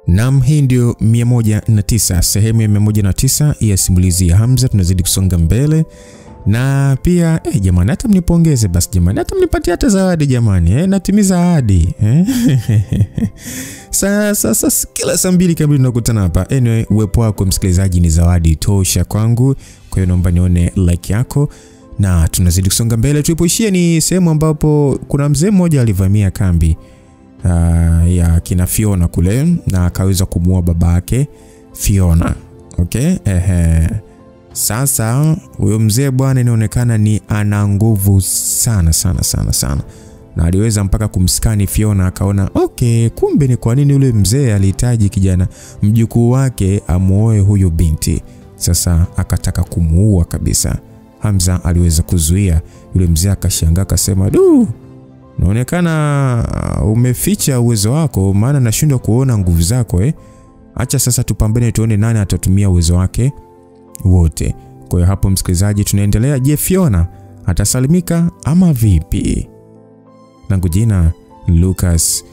Naam, hii ndio 109, sehemu ya 109 ya simulizi ya Hamza. Tunazidi kusonga mbele. Na pia jamani, hata mnipongeze basi jamani, hata mnipatie hata zawadi jamani, natimiza ahadi. Sasa kila saa mbili kabla tunakutana hapa. Anyway, uwepo wako msikilizaji ni zawadi tosha kwangu. Kwa hiyo naomba nione like yako na tunazidi kusonga mbele. Tulipoishia ni sehemu ambapo kuna mzee mmoja alivamia kambi ya kina Fiona kule na akaweza kumuua babake Fiona. Okay? Sasa huyo mzee bwana inaonekana ni ana nguvu sana. Na aliweza mpaka kumskani Fiona, akaona okay, kumbe ni kwa nini yule mzee alihitaji kijana mjukuu wake amuoe huyo binti. Sasa akataka kumuua kabisa. Hamza aliweza kuzuia. Yule mzee akashangaa akasema, naonekana umeficha uwezo wako, maana nashindwa kuona nguvu zako Acha sasa tupambane tuone nani atatumia uwezo wake wote. Kwa hiyo hapo msikilizaji tunaendelea. Je, Fiona atasalimika ama vipi? Langu jina Lucas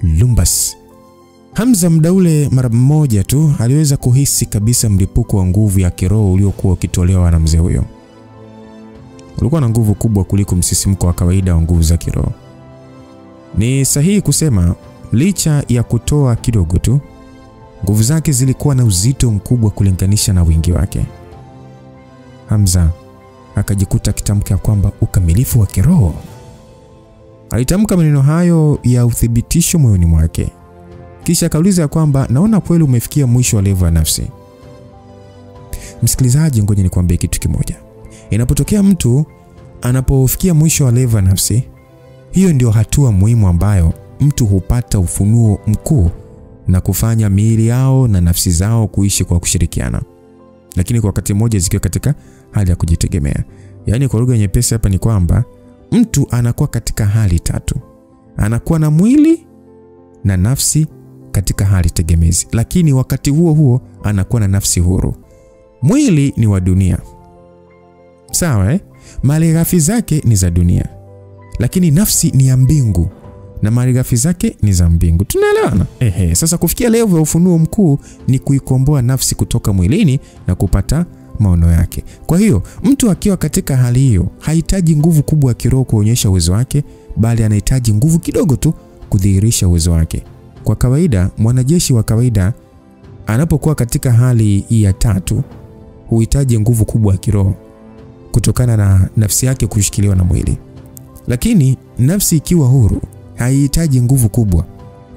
Lumbas. Hamza mdaule mara mmoja tu aliweza kuhisi kabisa mlipuko wa nguvu ya kiroho uliokuwa ukitolewa na mzee huyo. Ulikuwa na nguvu kubwa kuliko msisimko wa kawaida wa nguvu za kiroho. Ni sahihi kusema licha ya kutoa kidogo tu, nguvu zake zilikuwa na uzito mkubwa kulinganisha na wingi wake. Hamza akajikuta akitamka kwamba ukamilifu wa kiroho. Alitamka maneno hayo ya uthibitisho moyoni mwake. Kisha akauliza kwamba naona kweli umefikia mwisho wa level ya nafsi. Msikilizaji, ngoja nikwambie kitu kimoja. Inapotokea mtu anapofikia mwisho wa level ya nafsi, hiyo ndio hatua muhimu ambayo mtu hupata ufunuo mkuu na kufanya miili yao na nafsi zao kuishi kwa kushirikiana, lakini kwa wakati mmoja zikiwa katika hali ya kujitegemea. Yaani kwa lugha nyepesi hapa ni kwamba mtu anakuwa katika hali tatu. Anakuwa na mwili na nafsi katika hali tegemezi, lakini wakati huo huo anakuwa na nafsi huru. Mwili ni wa dunia. Sawa malighafi zake ni za dunia. Lakini nafsi ni ya mbingu na malighafi zake ni za mbingu. Tunaelewana? Sasa kufikia level ya ufunuo mkuu ni kuikomboa nafsi kutoka mwilini na kupata maono yake. Kwa hiyo mtu akiwa katika hali hiyo hahitaji nguvu kubwa ya kiroho kuonyesha uwezo wake, bali anahitaji nguvu kidogo tu kudhihirisha uwezo wake. Kwa kawaida mwanajeshi wa kawaida anapokuwa katika hali ya tatu huhitaji nguvu kubwa ya kiroho kutokana na nafsi yake kushikiliwa na mwili. Lakini nafsi ikiwa huru haihitaji nguvu kubwa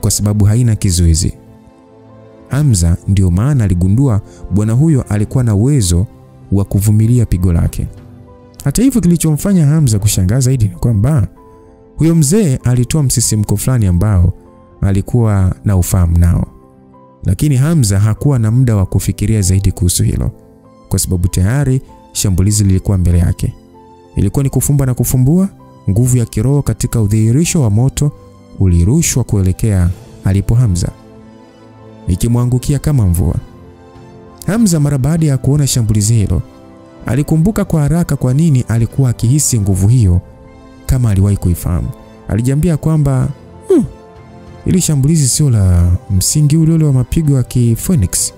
kwa sababu haina kizuizi. Hamza ndio maana aligundua bwana huyo alikuwa na uwezo wa kuvumilia pigo lake. Hata hivyo kilichomfanya Hamza kushangaa zaidi ni kwamba huyo mzee alitoa msisimko fulani ambao alikuwa na ufahamu nao. Lakini Hamza hakuwa na muda wa kufikiria zaidi kuhusu hilo, kwa sababu tayari shambulizi lilikuwa mbele yake. Ilikuwa ni kufumba na kufumbua. Nguvu ya kiroho katika udhihirisho wa moto ulirushwa kuelekea alipo Hamza, ikimwangukia kama mvua. Hamza mara baada ya kuona shambulizi hilo alikumbuka kwa haraka kwa nini alikuwa akihisi nguvu hiyo kama aliwahi kuifahamu. Alijiambia kwamba ili shambulizi sio la msingi ule wa mapigo ya Phoenix.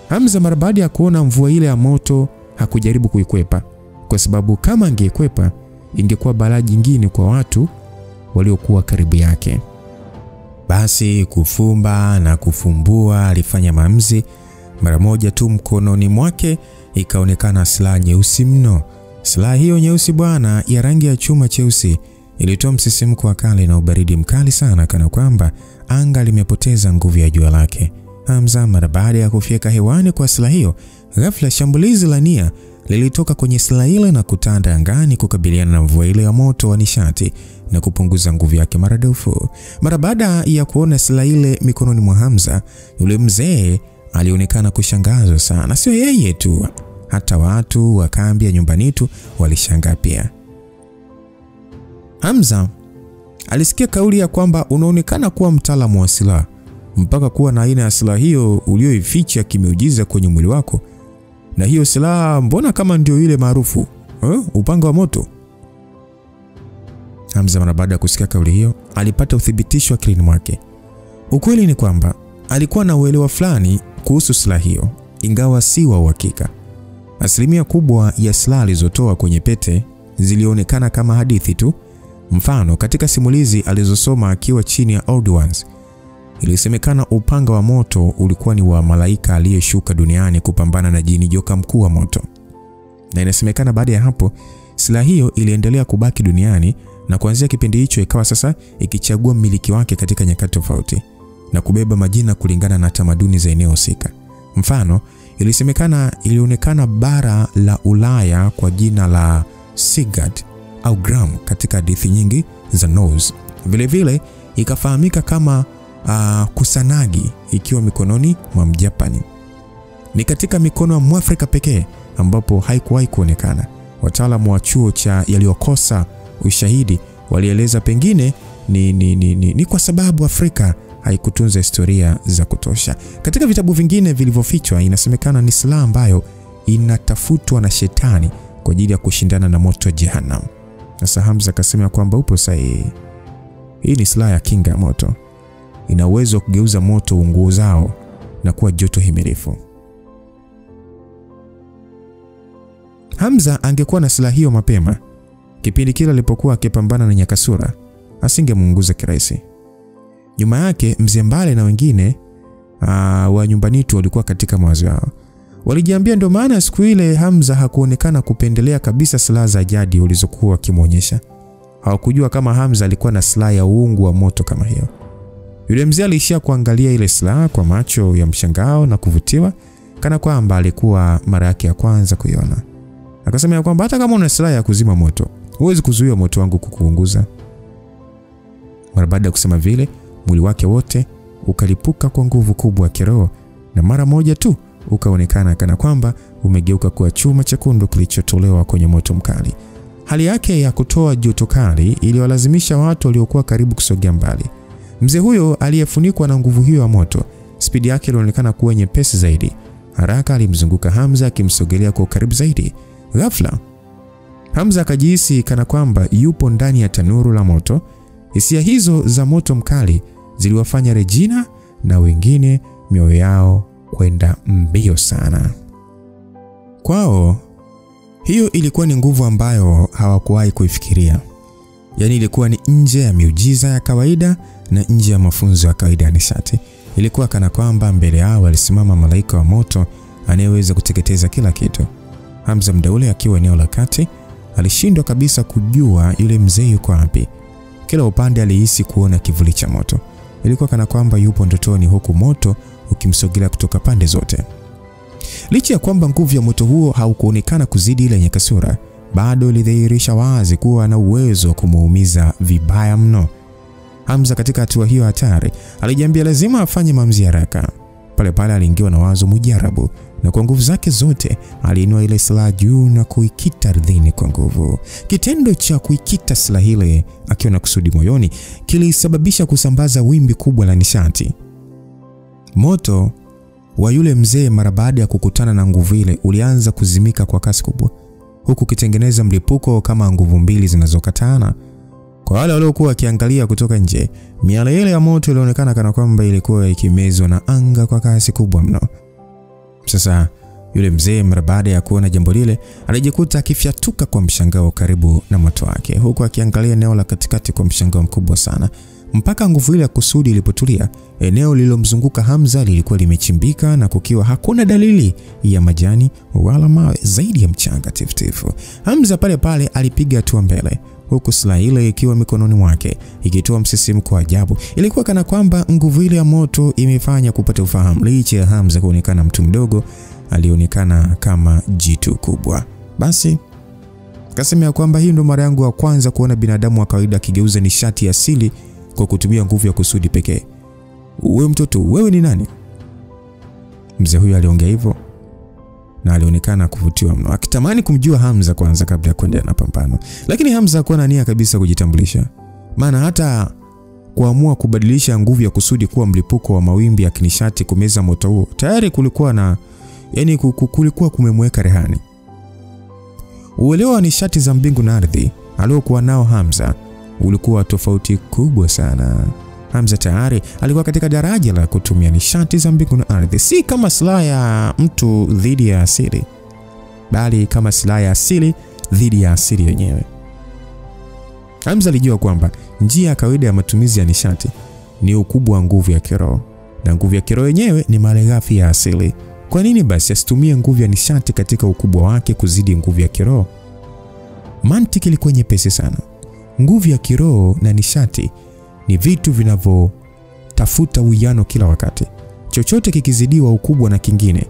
Hamza mara baada ya kuona mvua ile ya moto hakujaribu kuikwepa, kwa sababu kama angeikwepa ingekuwa balaa jingine kwa watu waliokuwa karibu yake. Basi kufumba na kufumbua alifanya maamuzi. Mara moja tu mkononi mwake ikaonekana silaha nyeusi mno. Silaha hiyo nyeusi bwana ya rangi ya chuma cheusi ilitoa msisimko wa kale na ubaridi mkali sana, kana kwamba anga limepoteza nguvu ya jua lake. Hamza mara baada ya kufika hewani kwa silaha hiyo, ghafla shambulizi la nia lilitoka kwenye silaha ile na kutanda angani kukabiliana na mvua ile ya moto wa nishati na kupunguza nguvu yake maradufu. Mara baada ya kuona silaha ile mikononi mwa Hamza, yule mzee alionekana kushangazwa sana. Sio yeye tu, hata watu wa kambi ya nyumbani tu walishangaa pia. Hamza alisikia kauli ya kwamba unaonekana kuwa mtaalamu wa silaha, mpaka kuwa na aina ya silaha hiyo ulioificha kimeujiza kwenye mwili wako. Na hiyo silaha mbona kama ndio ile maarufu, upanga wa moto? Hamza mara baada ya kusikia kauli hiyo alipata uthibitisho akilini mwake. Ukweli ni kwamba alikuwa na uelewa fulani kuhusu silaha hiyo, ingawa si wa uhakika. Asilimia kubwa ya silaha alizotoa kwenye pete zilionekana kama hadithi tu. Mfano, katika simulizi alizosoma akiwa chini ya Old Ones, ilisemekana upanga wa moto ulikuwa ni wa malaika aliyeshuka duniani kupambana na jini joka mkuu wa moto. Na inasemekana baada ya hapo silaha hiyo iliendelea kubaki duniani, na kuanzia kipindi hicho ikawa sasa ikichagua mmiliki wake katika nyakati tofauti na kubeba majina kulingana na tamaduni za eneo husika. Mfano, ilionekana bara la Ulaya kwa jina la Sigurd au Gram katika hadithi nyingi za Norse. Vile vile ikafahamika kama Kusanagi ikiwa mikononi mwa Mjapani. Ni katika mikono ya Mwafrika pekee ambapo haikuwahi kuonekana. Wataalamu wa chuo cha yaliyokosa ushahidi walieleza pengine ni kwa sababu Afrika haikutunza historia za kutosha. Katika vitabu vingine vilivyofichwa inasemekana ni silaha ambayo inatafutwa na shetani kwa ajili ya kushindana na moto Jehannam. Sasa Hamza akasema kwamba upo sahihi. Hii ni silaha ya kinga ya moto. Ina uwezo wa kugeuza moto uunguzao na kuwa joto himilifu. Hamza angekuwa na silaha hiyo mapema, kipindi kile alipokuwa akipambana na Nyakasura, asingemuunguza kirahisi. Nyuma yake Mzee Mbale na wengine wa nyumbani tu walikuwa katika mawazo yao. Walijiambia ndio maana siku ile Hamza hakuonekana kupendelea kabisa silaha za jadi walizokuwa wakimuonyesha. Hawakujua kama Hamza alikuwa na silaha ya uungu wa moto kama hiyo. Yule mzee aliishia kuangalia ile silaha kwa macho ya mshangao na kuvutiwa, kana kwamba alikuwa mara yake ya kwanza kuiona. Akasema kwamba hata kama una silaha ya kuzima moto, huwezi kuzuia moto wangu kukuunguza. Mara baada ya kusema vile, mwili wake wote ukalipuka kwa nguvu kubwa ya kiroho, na mara moja tu ukaonekana kana kwamba umegeuka kuwa chuma chekundu kilichotolewa kwenye moto mkali. Hali yake ya kutoa joto kali iliwalazimisha watu waliokuwa karibu kusogea mbali. Mzee huyo aliyefunikwa na nguvu hiyo ya moto, spidi yake ilionekana kuwa nyepesi zaidi. Haraka alimzunguka Hamza akimsogelea kwa karibu zaidi. Ghafla Hamza akajihisi kana kwamba yupo ndani ya tanuru la moto. Hisia hizo za moto mkali ziliwafanya Regina na wengine mioyo yao kwenda mbio sana. Kwao hiyo ilikuwa ni nguvu ambayo hawakuwahi kuifikiria. Yaani ilikuwa ni nje ya miujiza ya kawaida na nje ya mafunzo ya kawaida ya nishati. Ilikuwa kana kwamba mbele yao alisimama malaika wa moto anayeweza kuteketeza kila kitu. Hamza muda ule akiwa eneo la kati alishindwa kabisa kujua yule mzee yuko wapi. Kila upande alihisi kuona kivuli cha moto. Ilikuwa kana kwamba yupo ndotoni, huku moto ukimsogelea kutoka pande zote. Licha ya kwamba nguvu ya moto huo haukuonekana kuzidi ile Nyakasura, bado ilidhihirisha wazi kuwa na uwezo wa kumuumiza vibaya mno. Hamza katika hatua hiyo hatari alijiambia lazima afanye maamuzi haraka. Pale pale aliingiwa na wazo mujarabu, na kwa nguvu zake zote aliinua ile silaha juu na kuikita ardhini kwa nguvu. Kitendo cha kuikita silaha ile akiwa na kusudi moyoni kilisababisha kusambaza wimbi kubwa la nishati. Moto wa yule mzee mara baada ya kukutana na nguvu ile ulianza kuzimika kwa kasi kubwa, huku kitengeneza mlipuko kama nguvu mbili zinazokatana. Kwa wale waliokuwa wakiangalia kutoka nje, miale ile ya moto ilionekana kana kwamba ilikuwa ikimezwa na anga kwa kasi kubwa mno. Sasa yule mzee mara baada ya kuona jambo lile alijikuta akifyatuka kwa mshangao karibu na moto wake, huku akiangalia eneo la katikati kwa mshangao mkubwa sana. Mpaka nguvu ile ya kusudi ilipotulia, eneo lililomzunguka Hamza lilikuwa limechimbika na kukiwa hakuna dalili ya majani wala mawe, zaidi ya mchanga tifutifu. Hamza pale pale alipiga hatua mbele, huku silaha ile ikiwa mikononi mwake ikitoa msisimko wa ajabu. Ilikuwa kana kwamba nguvu ile ya moto imefanya kupata ufahamu. Licha ya Hamza kuonekana mtu mdogo, alionekana kama jitu kubwa. Basi akasema kwamba hii ndio mara yangu ya kwanza kuona binadamu wa kawaida akigeuza nishati asili kwa kutumia nguvu ya kusudi pekee. Wewe mtoto, wewe ni nani? Mzee huyo aliongea hivyo na alionekana kuvutiwa mno, akitamani kumjua Hamza kwanza kabla ya kuendelea na pambano. Lakini Hamza hakuwa na nia kabisa kujitambulisha, maana hata kuamua kubadilisha nguvu ya kusudi kuwa mlipuko wa mawimbi ya kinishati kumeza moto huo tayari kulikuwa kumemweka rehani. Uelewa wa nishati za mbingu na ardhi aliokuwa nao Hamza ulikuwa tofauti kubwa sana. Hamza tayari alikuwa katika daraja la kutumia nishati za mbingu na ardhi, si kama silaha ya mtu dhidi ya asili, bali kama silaha ya asili dhidi ya asili yenyewe. Hamza alijua kwamba njia ya kawaida ya matumizi ya nishati ni ukubwa wa nguvu ya kiroho, na nguvu ya kiroho yenyewe ni malighafi ya asili. Kwa nini basi asitumie nguvu ya nishati katika ukubwa wake kuzidi nguvu ya kiroho? Mantiki ilikuwa nyepesi sana. Nguvu ya kiroho na nishati ni vitu vinavyotafuta uwiano kila wakati. Chochote kikizidiwa ukubwa na kingine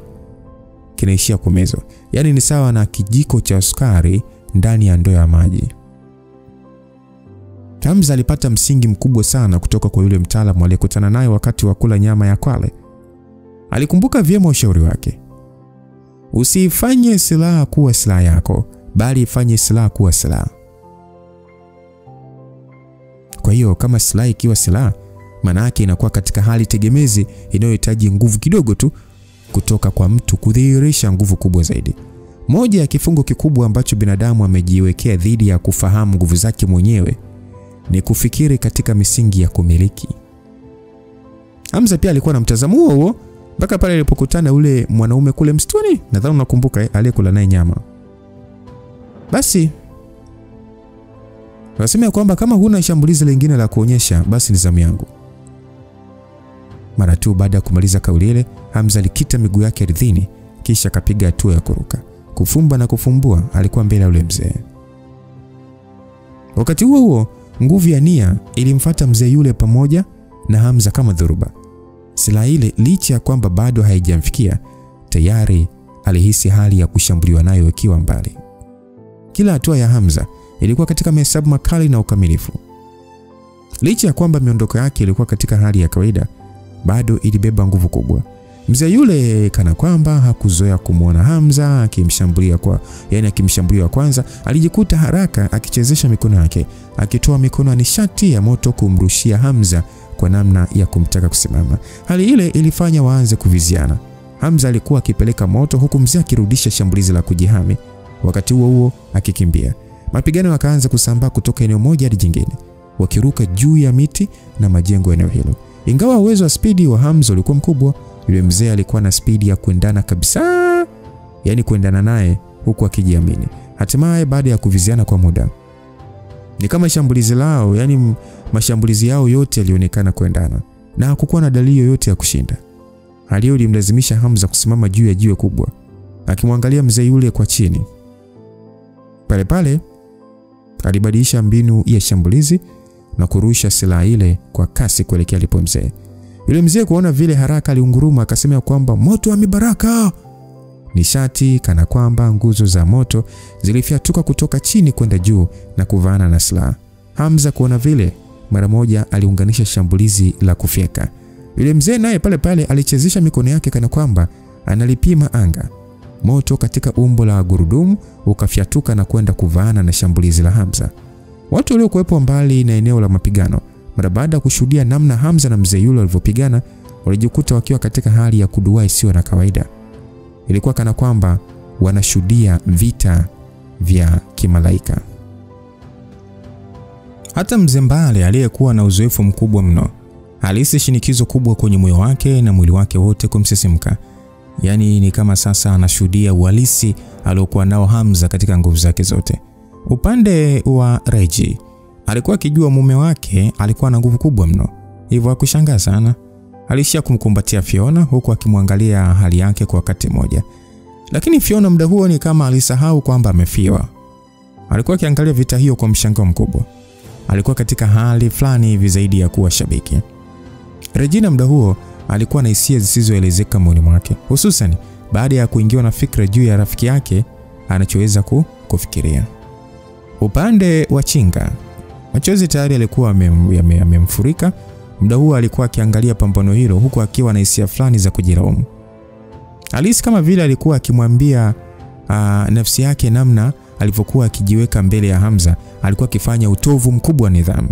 kinaishia kumezwa. Yaani ni sawa na kijiko cha sukari ndani ya ndoo ya maji. Hamza alipata msingi mkubwa sana kutoka kwa yule mtaalamu aliyekutana naye wakati wa kula nyama ya kwale. Alikumbuka vyema ushauri wake. Usifanye silaha kuwa silaha yako, bali ifanye silaha kuwa silaha. Kwa hiyo kama silaha ikiwa silaha, maana yake inakuwa katika hali tegemezi inayohitaji nguvu kidogo tu kutoka kwa mtu kudhihirisha nguvu kubwa zaidi. Moja ya kifungo kikubwa ambacho binadamu amejiwekea dhidi ya kufahamu nguvu zake mwenyewe ni kufikiri katika misingi ya kumiliki. Hamza pia alikuwa na mtazamo huo mpaka pale alipokutana ule mwanaume kule msituni, nadhani unakumbuka, aliyekula naye nyama. Basi wasema kwamba kama huna shambulizi lingine la kuonyesha, basi ni zamu yangu. Mara tu baada ya kumaliza kauli ile, Hamza alikita miguu yake ardhini, kisha akapiga hatua ya kuruka. Kufumba na kufumbua, alikuwa mbele ya yule mzee. Wakati huo huo, nguvu ya nia ilimfuata mzee yule pamoja na Hamza kama dhoruba. Silaha ile, licha ya kwamba bado haijamfikia, tayari alihisi hali ya kushambuliwa nayo ikiwa mbali. Kila hatua ya Hamza ilikuwa katika mahesabu makali na ukamilifu. Licha ya kwamba miondoko yake ilikuwa katika hali ya kawaida, bado ilibeba nguvu kubwa. Mzee yule kana kwamba hakuzoea kumuona Hamza akimshambulia kwanza, alijikuta haraka akichezesha mikono yake, akitoa mikono ya nishati ya moto kumrushia Hamza kwa namna ya kumtaka kusimama. Hali ile ilifanya waanze kuviziana. Hamza alikuwa akipeleka moto huku mzee akirudisha shambulizi la kujihami, wakati huo huo akikimbia. Mapigano yakaanza kusambaa kutoka eneo moja hadi jingine, wakiruka juu ya miti na majengo eneo hilo. Ingawa uwezo wa spidi wa Hamza ulikuwa mkubwa, yule mzee alikuwa na spidi ya kuendana kabisa, yani kuendana naye huku akijiamini. Hatimaye baada ya kuviziana kwa muda, ni kama shambulizi lao, yani mashambulizi yao yote yalionekana kuendana na hakukuwa na dalili yoyote ya kushinda. Hali hiyo ilimlazimisha Hamza kusimama juu ya jiwe kubwa, akimwangalia mzee yule kwa chini. Pale pale alibadilisha mbinu ya shambulizi na kurusha silaha ile kwa kasi kuelekea alipo mzee. Yule mzee kuona vile haraka aliunguruma, akasema kwamba moto wa mibaraka. Nishati kana kwamba nguzo za moto zilifyatuka kutoka chini kwenda juu na kuvaana na silaha. Hamza kuona vile, mara moja aliunganisha shambulizi la kufyeka. Yule mzee naye pale pale alichezesha mikono yake kana kwamba analipima anga. Moto katika umbo la gurudumu ukafyatuka na kwenda kuvaana na shambulizi la Hamza. Watu waliokuwepo mbali na eneo la mapigano, mara baada ya kushuhudia namna Hamza na mzee yule walivyopigana, walijikuta wakiwa katika hali ya kuduaa isiyo na kawaida. Ilikuwa kana kwamba wanashuhudia vita vya kimalaika. Hata mzee Mbale aliyekuwa na uzoefu mkubwa mno alihisi shinikizo kubwa kwenye moyo wake na mwili wake wote kumsisimka. Yaani ni kama sasa anashuhudia uhalisi aliokuwa nao Hamza katika nguvu zake zote. Upande wa Reji, alikuwa akijua mume wake alikuwa na nguvu kubwa mno, hivyo hakushangaa sana. Alishia kumkumbatia Fiona huku akimwangalia hali yake kwa wakati mmoja. Lakini Fiona muda huo ni kama alisahau kwamba amefiwa. Alikuwa akiangalia vita hiyo kwa mshangao mkubwa. Alikuwa katika hali fulani hivi zaidi ya kuwa shabiki. Regina muda huo alikuwa na hisia zisizoelezeka moyoni mwake, hususan baada ya kuingiwa na fikra juu ya rafiki yake anachoweza kufikiria. Upande wa Chinga, machozi tayari alikuwa yamemfurika. Muda huo alikuwa akiangalia pambano hilo huku akiwa na hisia fulani za kujilaumu. Alihisi kama vile alikuwa akimwambia nafsi yake namna alivyokuwa akijiweka mbele ya Hamza alikuwa akifanya utovu mkubwa wa nidhamu.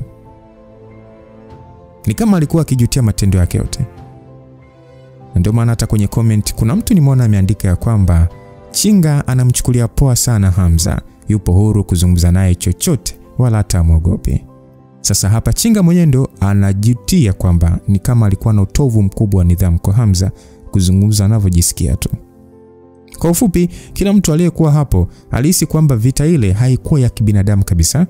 Ni kama alikuwa akijutia matendo yake yote. Ndio maana hata kwenye comment kuna mtu nimeona ameandika ya kwamba Chinga anamchukulia poa sana Hamza, yupo huru kuzungumza naye chochote wala hata muogopi. Sasa hapa Chinga mwenyewe ndo anajutia kwamba ni kama alikuwa na utovu mkubwa wa nidhamu kwa Hamza kuzungumza anavyojisikia tu. Kwa ufupi, kila mtu aliyekuwa hapo alihisi kwamba vita ile haikuwa ya kibinadamu kabisa.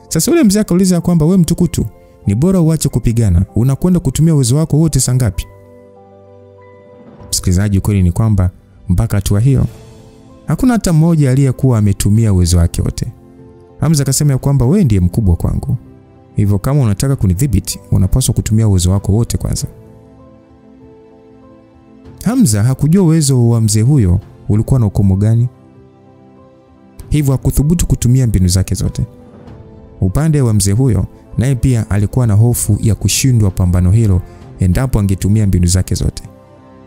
Sasa yule mzee akauliza kwamba we mtukutu, ni bora uache kupigana, unakwenda kutumia uwezo wako wote saa ngapi? Msikilizaji, ukweli ni kwamba mpaka hatua hiyo hakuna hata mmoja aliyekuwa ametumia uwezo wake wote. Hamza akasema kwamba wewe ndiye mkubwa kwangu, hivyo kama unataka kunidhibiti unapaswa kutumia uwezo wako wote kwanza. Hamza hakujua uwezo wa mzee huyo ulikuwa na ukomo gani, hivyo hakuthubutu kutumia mbinu zake zote. Upande wa mzee huyo naye pia alikuwa na hofu ya kushindwa pambano hilo endapo angetumia mbinu zake zote.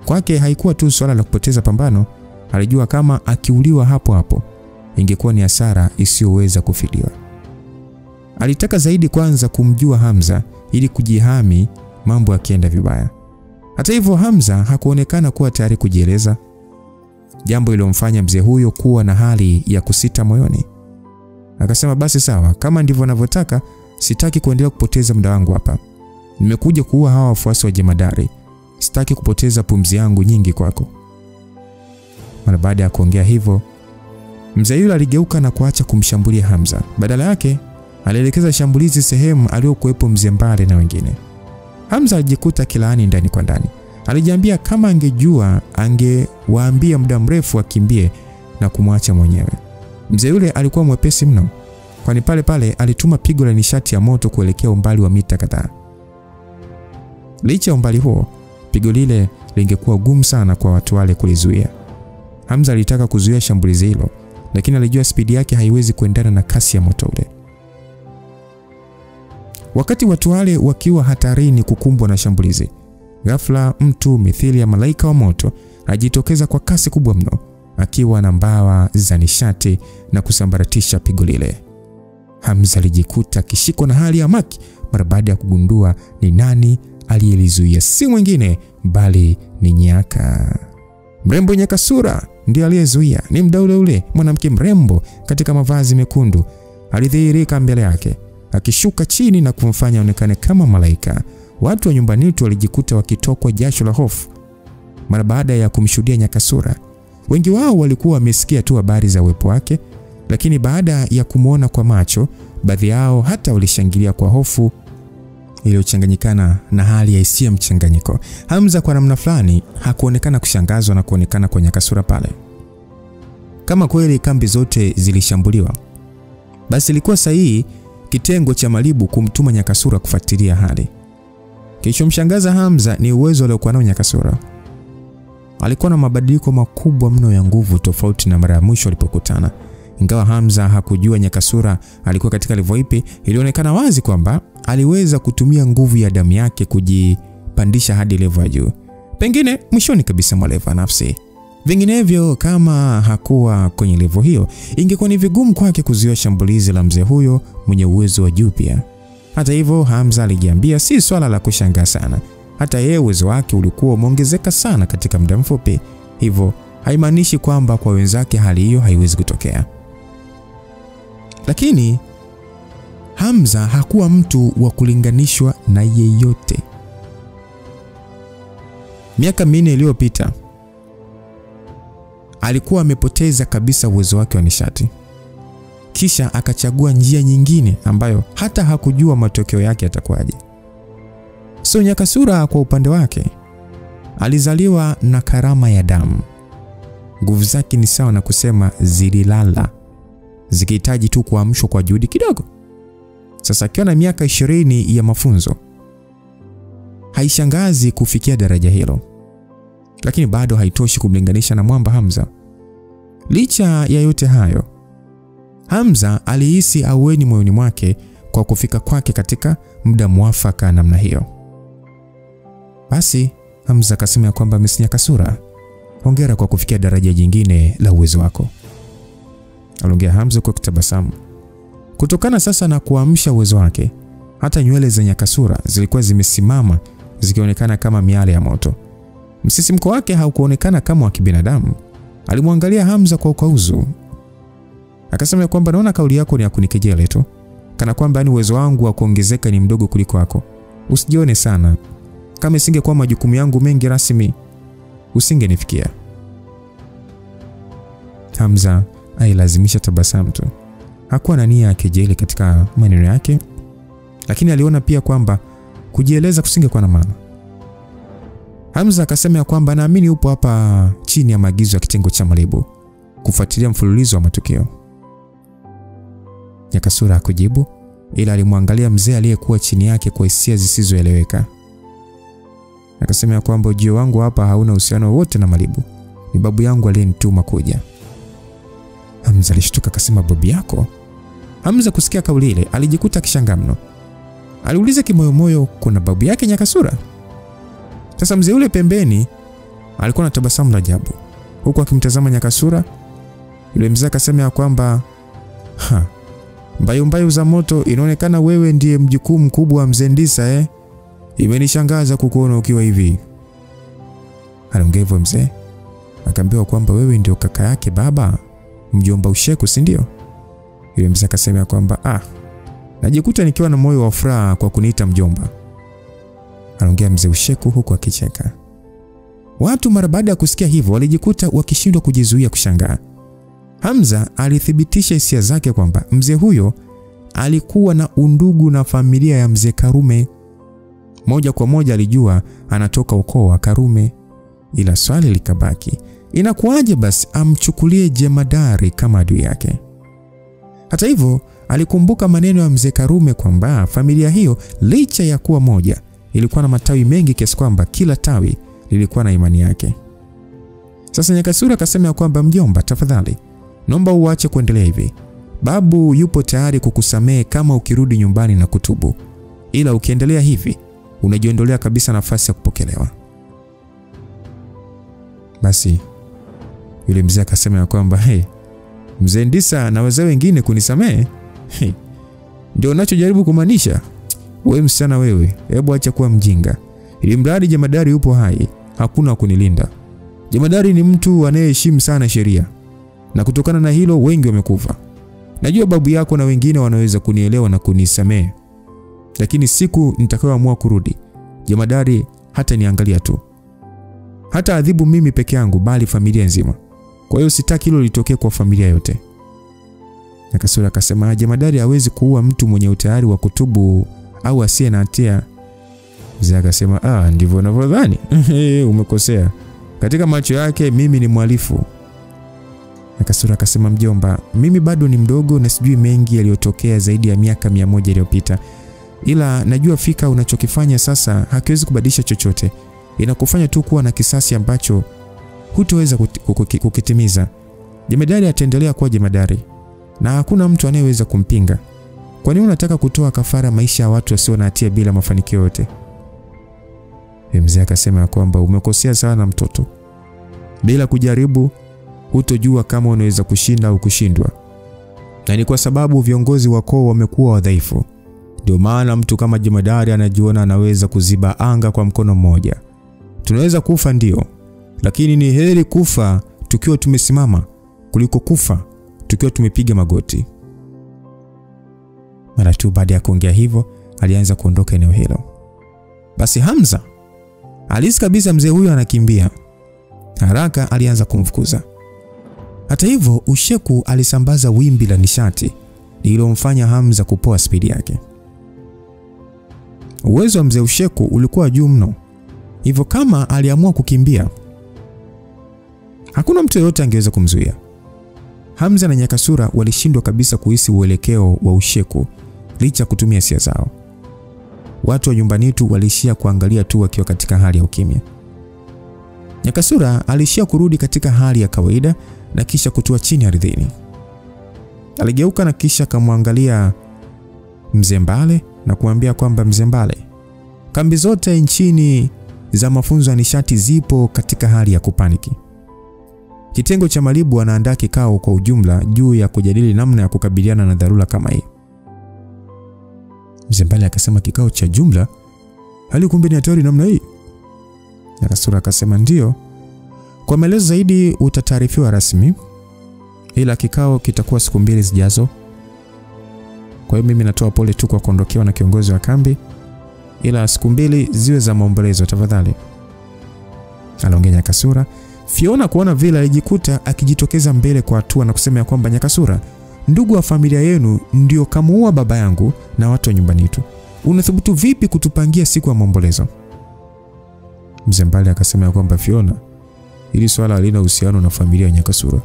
Kwake haikuwa tu swala la kupoteza pambano, alijua kama akiuliwa hapo hapo ingekuwa ni hasara isiyoweza kufidiwa. Alitaka zaidi kwanza kumjua Hamza ili kujihami mambo yakienda vibaya. Hata hivyo Hamza hakuonekana kuwa tayari kujieleza, jambo lilomfanya mzee huyo kuwa na hali ya kusita moyoni. Akasema basi sawa, kama ndivyo ninavyotaka, sitaki kuendelea kupoteza muda wangu hapa. Nimekuja kuua hawa wafuasi wa jemadari. Sitaki kupoteza pumzi yangu nyingi kwako. Mara baada ya kuongea hivyo, mzee yule aligeuka na kuacha kumshambulia Hamza. Badala yake, alielekeza shambulizi sehemu aliyokuepo mzee Mbale na wengine. Hamza alijikuta kilaani ndani kwa ndani. Alijiambia kama angejua angewaambia muda mrefu akimbie na kumwacha mwenyewe. Mzee yule alikuwa mwepesi mno, kwani pale pale alituma pigo la nishati ya moto kuelekea umbali wa mita kadhaa. Licha ya umbali huo, pigo lile lingekuwa gumu sana kwa watu wale kulizuia. Hamza alitaka kuzuia shambulizi hilo, lakini alijua spidi yake haiwezi kuendana na kasi ya moto ule. Wakati watu wale wakiwa hatarini kukumbwa na shambulizi, ghafla mtu mithili ya malaika wa moto ajitokeza kwa kasi kubwa mno, akiwa na mbawa za nishati na kusambaratisha pigo lile. Hamza alijikuta kishiko na hali ya maki mara baada ya kugundua ni nani aliyelizuia. Si mwingine bali ni Nyaka. Mrembo Nyakasura ndiye aliyezuia. Ni mda ule ule mwanamke mrembo katika mavazi mekundu alidhihirika mbele yake, akishuka chini na kumfanya aonekane kama malaika. Watu wa nyumbani tu walijikuta wakitokwa jasho la hofu mara baada ya kumshuhudia Nyakasura. Wengi wao walikuwa wamesikia tu habari za uwepo wake, lakini baada ya kumuona kwa macho, baadhi yao hata walishangilia kwa hofu iliyochanganyikana na hali ya hisia mchanganyiko. Hamza kwa namna fulani hakuonekana kushangazwa na kuonekana kwa Nyakasura pale. Kama kweli kambi zote zilishambuliwa, basi ilikuwa sahihi kitengo cha Malibu kumtuma Nyakasura kufuatilia hali. Kilichomshangaza Hamza ni uwezo aliokuwa nao Nyakasura. Alikuwa na mabadiliko makubwa mno ya nguvu tofauti na mara ya mwisho walipokutana. Ingawa Hamza hakujua Nyakasura alikuwa katika level ipi, ilionekana wazi kwamba aliweza kutumia nguvu ya damu yake kujipandisha hadi level ya juu, pengine mwishoni kabisa mwa level nafsi. Vinginevyo kama hakuwa kwenye level hiyo, ingekuwa ni vigumu kwake kuzuia shambulizi la mzee huyo mwenye uwezo wa juu pia. Hata hivyo Hamza alijiambia si swala la kushangaa sana. Hata yeye uwezo wake ulikuwa umeongezeka sana katika muda mfupi, hivyo haimaanishi kwamba kwa wenzake hali hiyo haiwezi kutokea. Lakini Hamza hakuwa mtu wa kulinganishwa na yeyote. Miaka 4 iliyopita alikuwa amepoteza kabisa uwezo wake wa nishati. Kisha akachagua njia nyingine ambayo hata hakujua matokeo yake yatakuwaje. So Nyakasura kwa upande wake alizaliwa na karama ya damu. Nguvu zake ni sawa na kusema zililala, zikihitaji tu kuamshwa kwa juhudi kidogo. Sasa akiwa na miaka 20 ya mafunzo, haishangazi kufikia daraja hilo. Lakini bado haitoshi kumlinganisha na mwamba Hamza. Licha ya yote hayo, Hamza alihisi aweni moyoni mwake kwa kufika kwake katika muda mwafaka namna hiyo. Basi Hamza akasema kwamba Miss Nyakasura, hongera kwa kufikia daraja jingine la uwezo wako. Aliongea Hamza kwa kutabasamu. Kutokana sasa na kuamsha uwezo wake, hata nywele za Nyakasura zilikuwa zimesimama zikionekana kama miale ya moto. Msisimko wake haukuonekana kama wa kibinadamu. Alimwangalia Hamza kwa ukauzu. Akasema kwamba naona kauli yako ni ya kunikejeli tu. kana kwamba yani uwezo wangu wa kuongezeka ni mdogo kuliko wako. Usijione sana. Kama isingekuwa majukumu yangu mengi rasmi, usingenifikia. Hamza ailazimisha tabasamu tu. Hakuwa na nia ya kejeli katika maneno yake, lakini aliona pia kwamba kujieleza kusingekuwa na maana. Hamza akasema ya kwamba naamini upo hapa chini ya maagizo ya kitengo cha Malibu kufuatilia mfululizo wa matukio. Nyakasura hakujibu, ila alimwangalia mzee aliyekuwa chini yake kwa hisia zisizoeleweka. Akasema ya kwamba ujio wangu hapa hauna uhusiano wote na Malibu. Ni babu yangu aliyenituma kuja. Hamza alishtuka akasema babu yako? Hamza kusikia kauli ile alijikuta akishangaa mno. Aliuliza kimoyomoyo kuna babu yake Nyakasura? Sasa mzee yule pembeni alikuwa na tabasamu la ajabu huku akimtazama Nyakasura. Yule mzee akasema ya kwamba mbayo za moto, inaonekana wewe ndiye mjukuu mkubwa wa mzee Ndisa Imenishangaza kukuona ukiwa hivi. Aliongea mzee. Akaambiwa kwamba wewe ndio kaka yake baba, mjomba Usheku, si ndio? Yule mzee akasema kwamba najikuta nikiwa na moyo wa furaha kwa kuniita mjomba. Aliongea mzee Usheku huku akicheka. Watu mara baada ya kusikia hivyo walijikuta wakishindwa kujizuia kushangaa. Hamza alithibitisha hisia zake kwamba mzee huyo alikuwa na undugu na familia ya mzee Karume. Moja kwa moja alijua anatoka ukoo wa Karume, ila swali likabaki, inakuwaje basi amchukulie jemadari kama adui yake? Hata hivyo alikumbuka maneno ya mzee Karume kwamba familia hiyo licha ya kuwa moja ilikuwa na matawi mengi kiasi kwamba kila tawi lilikuwa na imani yake. Sasa Nyakasura akasema kwamba mjomba, tafadhali naomba uache kuendelea hivi. Babu yupo tayari kukusamehe kama ukirudi nyumbani na kutubu. Ila ukiendelea hivi unajiondolea kabisa nafasi ya kupokelewa. Basi yule mzee akasema kwamba mzee Ndisa na wazee wengine kunisamehe? Ndio unachojaribu kumaanisha? Wewe msichana wewe, hebu acha kuwa mjinga. Ili mradi jemadari yupo hai, hakuna kunilinda. Jemadari ni mtu anayeheshimu sana sheria, na kutokana na hilo wengi wamekufa. Najua babu yako na wengine wanaweza kunielewa na kunisamehe, lakini siku nitakayoamua kurudi, jemadari hata niangalia tu. Hata adhibu mimi peke yangu bali familia nzima. Kwa hiyo sitaki hilo litokee kwa familia yote. Nyakasura akasema jemadari hawezi kuua mtu mwenye utayari wa kutubu au asiye na hatia. Mzee akasema ndivyo unavyodhani? Umekosea. Katika macho yake mimi ni mhalifu. Nyakasura akasema mjomba, mimi bado ni mdogo na sijui mengi yaliyotokea zaidi ya miaka 100 iliyopita. Ila najua fika unachokifanya sasa hakiwezi kubadilisha chochote. Inakufanya tu kuwa na kisasi ambacho hutoweza kukitimiza. Jemadari ataendelea kuwa jemadari na hakuna mtu anayeweza kumpinga. Kwa nini unataka kutoa kafara maisha ya watu wasio na hatia bila mafanikio yote? Mzee akasema kwamba umekosea sana mtoto. Bila kujaribu hutojua kama unaweza kushinda au kushindwa. Na ni kwa sababu viongozi wako wamekuwa wadhaifu. Ndio maana mtu kama jemadari anajiona anaweza kuziba anga kwa mkono mmoja. Tunaweza kufa ndio, lakini ni heri kufa tukiwa tumesimama kuliko kufa tukiwa tumepiga magoti. Mara tu baada ya kuongea hivyo, alianza kuondoka eneo hilo. Basi Hamza alisi kabisa mzee huyo anakimbia. Haraka alianza kumfukuza. Hata hivyo Usheku alisambaza wimbi la nishati lililomfanya Hamza kupoa spidi yake. Uwezo wa mzee Usheku ulikuwa juu mno. Hivyo kama aliamua kukimbia, hakuna mtu yeyote angeweza kumzuia. Hamza na Nyakasura walishindwa kabisa kuhisi uelekeo wa Usheku licha kutumia hisia zao. Watu wa nyumbani tu walishia kuangalia tu wakiwa katika hali ya ukimya. Nyakasura alishia kurudi katika hali ya kawaida na kisha kutua chini ardhini. Aligeuka na kisha kamwangalia Mzee Mbale na kumwambia kwamba Mzee Mbale, kambi zote nchini za mafunzo ya nishati zipo katika hali ya kupaniki. Kitengo cha Malibu wanaandaa kikao kwa ujumla juu ya kujadili namna ya kukabiliana na dharura kama hii. Mzee Mbale akasema kikao cha jumla? Hali kumbe ni hatari namna hii? Nyakasura akasema ndio. Kwa maelezo zaidi utataarifiwa rasmi, ila kikao kitakuwa siku 2 zijazo. Kwa hiyo mimi natoa pole tu kwa kuondokewa na kiongozi wa kambi, ila siku 2 ziwe za maombolezo tafadhali, aliongea Nyakasura. Fiona kuona vile alijikuta akijitokeza mbele kwa hatua na kusema ya kwamba, Nyakasura, ndugu wa familia yenu ndio kamuua baba yangu na watu wa nyumbani yetu. Unathubutu vipi kutupangia siku ya maombolezo? Mzee Mbali akasema ya kwamba, Fiona, hili swala halina uhusiano na familia ya Nyakasura.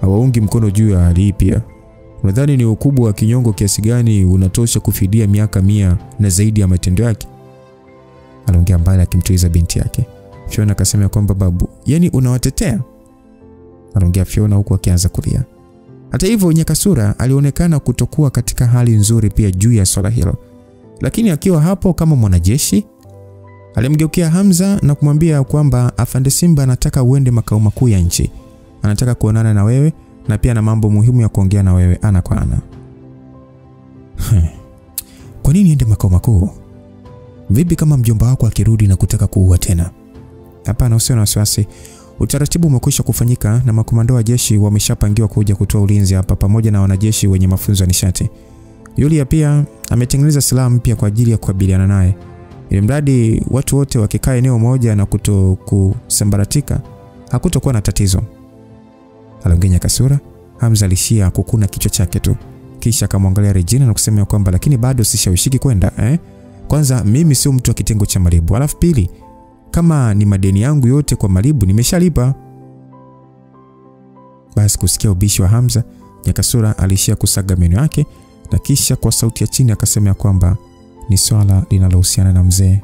Hawaungi mkono juu ya hali pia. Unadhani ni ukubwa wa kinyongo kiasi gani unatosha kufidia miaka 100 na zaidi ya matendo yake? Aliongea Mbali akimtuliza binti yake. Fiona akasema kwamba, babu, yani unawatetea? Aliongea Fiona huku akianza kulia. Hata hivyo Nyakasura alionekana kutokuwa katika hali nzuri pia juu ya swala hilo. Lakini akiwa hapo kama mwanajeshi, alimgeukia Hamza na kumwambia kwamba Afande Simba anataka uende makao makuu ya nchi. Anataka kuonana na wewe na pia na mambo muhimu ya kuongea na wewe ana kwa ana. Kwa nini niende makao makuu? Vipi kama mjomba wako akirudi na kutaka kuua tena? Hapana, usiwe na wasiwasi. Utaratibu umekwisha kufanyika na makomando wa jeshi wameshapangiwa kuja kutoa ulinzi hapa pamoja na wanajeshi wenye mafunzo ya nishati. Yulia pia ametengeneza silaha mpya kwa ajili ya kukabiliana naye. Ili mradi watu wote wakikaa eneo moja na kusambaratika, hakutokuwa na tatizo. Aliongea Nyakasura. Hamza alishia kukuna kichwa chake tu. Kisha akamwangalia Regina na kusema kwamba, lakini bado sishawishiki kwenda, Kwanza mimi sio mtu wa kitengo cha Maribu. Alafu pili, kama ni madeni yangu yote kwa Maribu nimeshalipa. Basi kusikia ubishi wa Hamza, Nyakasura alishia kusaga meno yake na kisha kwa sauti ya chini akasema kwamba ni swala linalohusiana na mzee.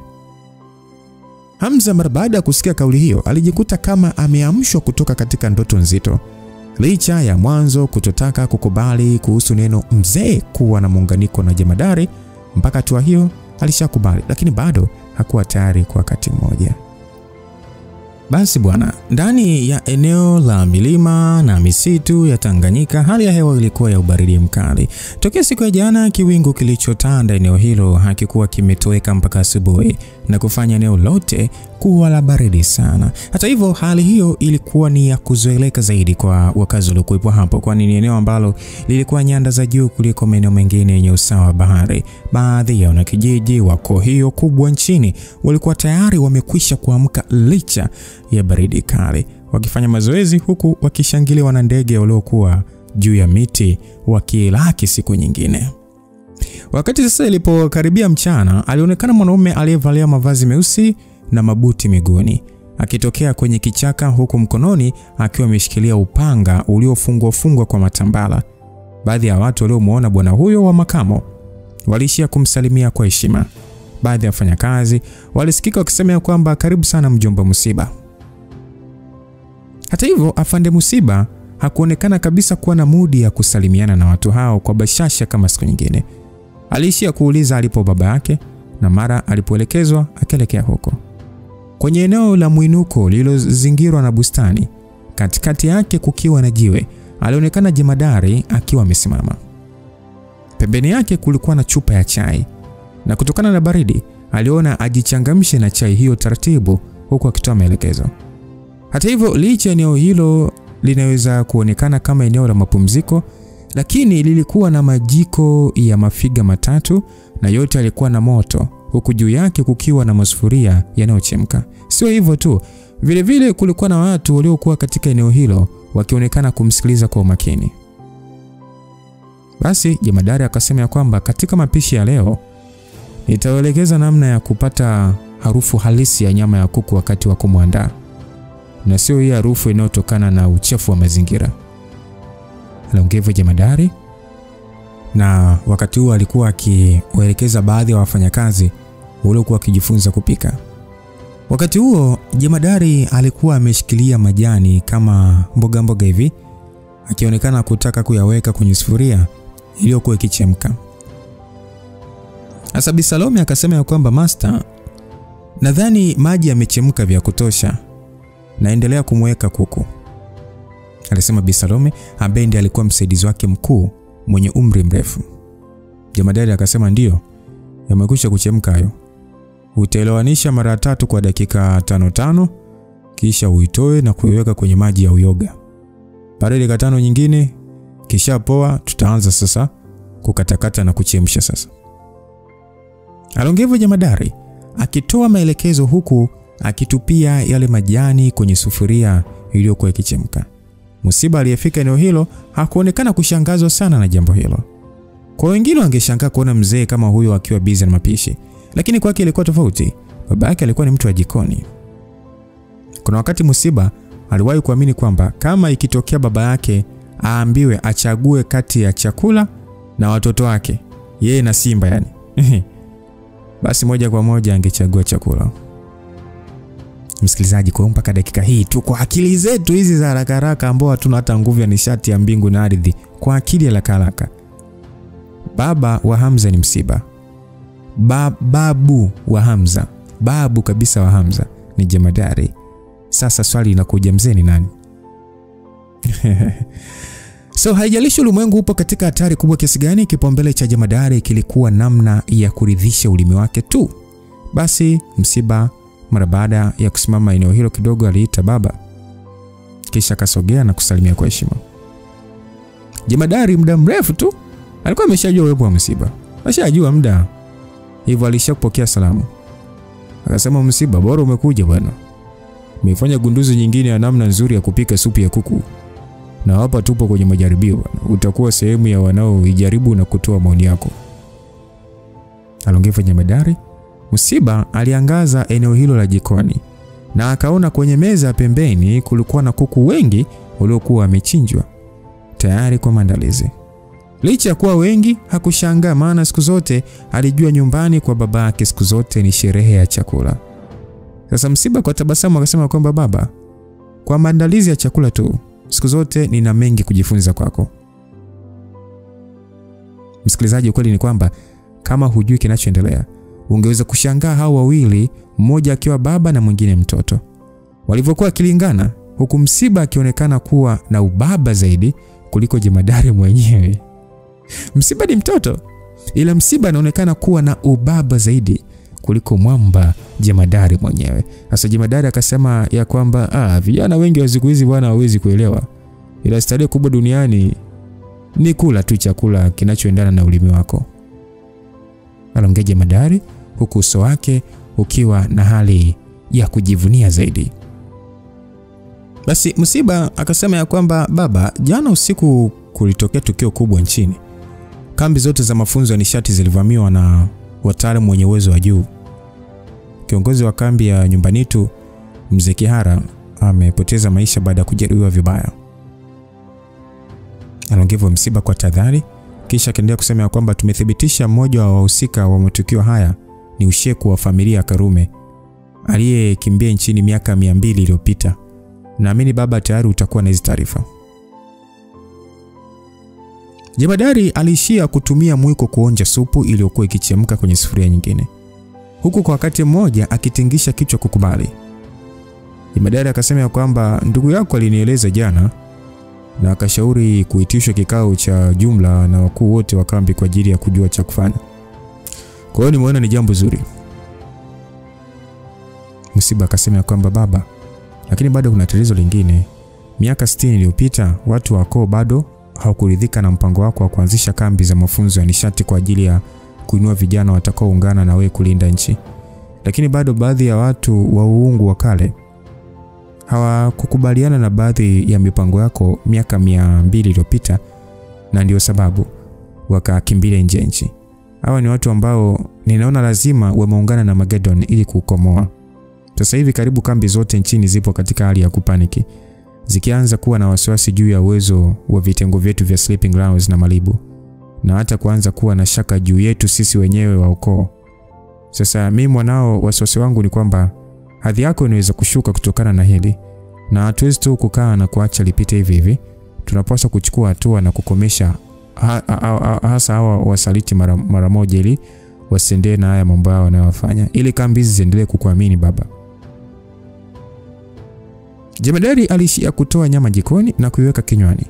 Hamza mara baada ya kusikia kauli hiyo alijikuta kama ameamshwa kutoka katika ndoto nzito. Licha ya mwanzo kutotaka kukubali kuhusu neno mzee kuwa na muunganiko na jemadari, mpaka hatua hiyo alishakubali, lakini bado hakuwa tayari kwa wakati mmoja. Basi bwana, ndani ya eneo la milima na misitu ya Tanganyika hali ya hewa ilikuwa ya ubaridi mkali. Tokea siku ya jana kiwingu kilichotanda eneo hilo hakikuwa kimetoweka mpaka asubuhi na kufanya eneo lote kuwa la baridi sana. Hata hivyo hali hiyo ilikuwa ni ya kuzoeleka zaidi kwa wakazi waliokuwepo hapo, kwani ni eneo ambalo lilikuwa nyanda za juu kuliko maeneo mengine yenye usawa wa bahari. Baadhi ya wanakijiji wako hiyo kubwa nchini walikuwa tayari wamekwisha kuamka licha ya baridi kali, wakifanya mazoezi huku wakishangiliwa na ndege waliokuwa juu ya miti wakilaki siku nyingine. Wakati sasa ilipokaribia mchana, alionekana mwanaume aliyevalia mavazi meusi na mabuti miguuni akitokea kwenye kichaka, huku mkononi akiwa ameshikilia upanga uliofungwa kwa matambala. Baadhi ya watu waliomuona bwana huyo wa makamo walishia kumsalimia kwa heshima. Baadhi ya wafanyakazi walisikika wakisema kwamba karibu sana mjomba Musiba. Hata hivyo Afande Musiba hakuonekana kabisa kuwa na mudi ya kusalimiana na watu hao kwa bashasha kama siku nyingine. Alishia kuuliza alipo baba yake na mara alipoelekezwa akaelekea huko. Kwenye eneo la mwinuko lililozingirwa na bustani, katikati yake kukiwa na jiwe, alionekana jemadari akiwa amesimama. Pembeni yake kulikuwa na chupa ya chai, na kutokana na baridi aliona ajichangamshe na chai hiyo taratibu huku akitoa maelekezo. Hata hivyo licha eneo hilo linaweza kuonekana kama eneo la mapumziko, lakini lilikuwa na majiko ya mafiga matatu na yote yalikuwa na moto, huku juu yake kukiwa na masufuria yanayochemka. Sio hivyo tu, vile vile kulikuwa na watu waliokuwa katika eneo hilo wakionekana kumsikiliza kwa umakini. Basi jemadari akasema kwamba katika mapishi ya leo nitawaelekeza namna ya kupata harufu halisi ya nyama ya kuku wakati wa kumwandaa, na sio hii harufu inayotokana na uchafu wa mazingira. Aliongea jemadari, na wakati huo alikuwa akiwaelekeza baadhi ya wafanyakazi waliokuwa wakijifunza kupika. Wakati huo jemadari alikuwa ameshikilia majani kama mboga hivi, akionekana kutaka kuyaweka kwenye sufuria iliyokuwa ikichemka. Asabi Salome akasema kwamba master, nadhani maji yamechemka vya kutosha, naendelea kumweka kuku, alisema Bi Salome ambaye ndiye alikuwa msaidizi wake mkuu mwenye umri mrefu. Jemadari akasema ndio, yamekwisha kuchemka hayo. Utaelewanisha mara 3 kwa dakika 5 kisha uitoe na kuiweka kwenye maji ya uyoga. Baada ya dakika 5 nyingine kisha poa, tutaanza sasa kukatakata na kuchemsha sasa. Aliongea jemadari akitoa maelekezo huku akitupia yale majani kwenye sufuria iliyokuwa ikichemka. Musiba aliyefika eneo hilo hakuonekana kushangazwa sana na jambo hilo. Kwa wengine wangeshangaa kuona mzee kama huyo akiwa busy na mapishi, lakini kwake ilikuwa tofauti. Baba yake alikuwa ni mtu wa jikoni. Kuna wakati Musiba aliwahi kuamini kwamba kama ikitokea baba yake aambiwe achague kati ya chakula na watoto wake, yeye na Simba yani, basi moja kwa moja angechagua chakula. Msikilizaji, kwa mpaka dakika hii tu, kwa akili zetu hizi za haraka haraka ambao hatuna hata nguvu ya nishati ya mbingu na ardhi, kwa akili ya haraka, baba wa Hamza ni Msiba. Babu wa Hamza, babu kabisa wa Hamza ni jemadari. Sasa swali linakuja, mzee ni nani? So haijalishi ulimwengu upo katika hatari kubwa kiasi gani, kipaumbele cha jemadari kilikuwa namna ya kuridhisha ulimi wake tu. Basi Msiba mara baada ya kusimama eneo hilo kidogo aliita baba, kisha akasogea na kusalimia kwa heshima. Jemadari muda mrefu tu alikuwa ameshajua uwepo wa Msiba. Ashajua muda. Hivyo alishapokea salamu. Akasema, Msiba, bora umekuja bwana. Nimefanya gunduzi nyingine ya namna nzuri ya kupika supu ya kuku. Na hapa tupo kwenye majaribio bwana. Utakuwa sehemu ya wanaoijaribu na kutoa maoni yako. Aliongea jemadari. Msiba aliangaza eneo hilo la jikoni na akaona kwenye meza pembeni kulikuwa na kuku wengi waliokuwa wamechinjwa tayari kwa maandalizi. Licha ya kuwa wengi hakushangaa, maana siku zote alijua nyumbani kwa baba yake siku zote ni sherehe ya chakula. Sasa Msiba kwa tabasamu akasema kwamba baba, kwa maandalizi ya chakula tu, siku zote nina mengi kujifunza kwako. Msikilizaji, ukweli ni kwamba kama hujui kinachoendelea, ungeweza kushangaa hao wawili, mmoja akiwa baba na mwingine mtoto, walivyokuwa kilingana, huku Msiba akionekana kuwa na ubaba zaidi kuliko jemadari mwenyewe. Msiba ni mtoto, ila Msiba anaonekana kuwa na ubaba zaidi kuliko mwamba jemadari mwenyewe. Sasa jemadari akasema ya kwamba vijana wengi wa siku hizi bwana hawezi kuelewa, ila starehe kubwa duniani ni kula tu chakula kinachoendana na ulimi wako. Aliongea jemadari huku uso wake ukiwa na hali ya kujivunia zaidi. Basi Msiba akasema ya kwamba baba, jana usiku kulitokea tukio kubwa nchini. Kambi zote za mafunzo ya nishati zilivamiwa na wataalamu wenye uwezo wa juu. Kiongozi wa kambi ya Nyumbanitu, Mzee Kihara, amepoteza maisha baada ya kujeruhiwa vibaya. Aliongea Msiba kwa tahadhari, kisha akaendelea kusema ya kwamba tumethibitisha mmoja wa wahusika wa matukio haya ni usheku wa familia ya Karume aliyekimbia nchini miaka 200 iliyopita. Naamini baba tayari utakuwa na hizo taarifa. Jemadari aliishia kutumia mwiko kuonja supu iliyokuwa ikichemka kwenye sufuria nyingine, huku kwa wakati mmoja akitingisha kichwa kukubali. Jemadari akasema kwamba ndugu yako alinieleza jana na akashauri kuitishwa kikao cha jumla na wakuu wote wa kambi kwa ajili ya kujua cha kufanya. Kwa hiyo nimeona ni jambo zuri. Msiba akasema kwamba baba, lakini bado kuna tatizo lingine. Miaka 60 iliyopita watu wako bado hawakuridhika na mpango wako wa kuanzisha kambi za mafunzo ya nishati kwa ajili ya kuinua vijana watakaoungana na wewe kulinda nchi. Lakini bado baadhi ya watu wa uungu wa kale hawakukubaliana na baadhi ya mipango yako miaka 200 iliyopita, na ndio sababu wakakimbilia nje nchi. Hawa ni watu ambao ninaona lazima wameungana na Magedon ili kukomoa. Sasa hivi karibu kambi zote nchini zipo katika hali ya kupaniki, zikianza kuwa na wasiwasi juu ya uwezo wa vitengo vyetu vya Sleeping Grounds na Malibu, na hata kuanza kuwa na shaka juu yetu sisi wenyewe wa ukoo. Sasa mimi mwanao, wasiwasi wangu ni kwamba hadhi yako inaweza kushuka kutokana na hili, na hatuwezi tu kukaa na kuacha lipite hivi hivi. Tunapaswa kuchukua hatua na kukomesha hasa hawa wasaliti mara moja, ili wasiendelee na haya mambo yao wanayofanya, ili kambi hizi ziendelee kukuamini baba. Jemadari alishia kutoa nyama jikoni na kuiweka kinywani,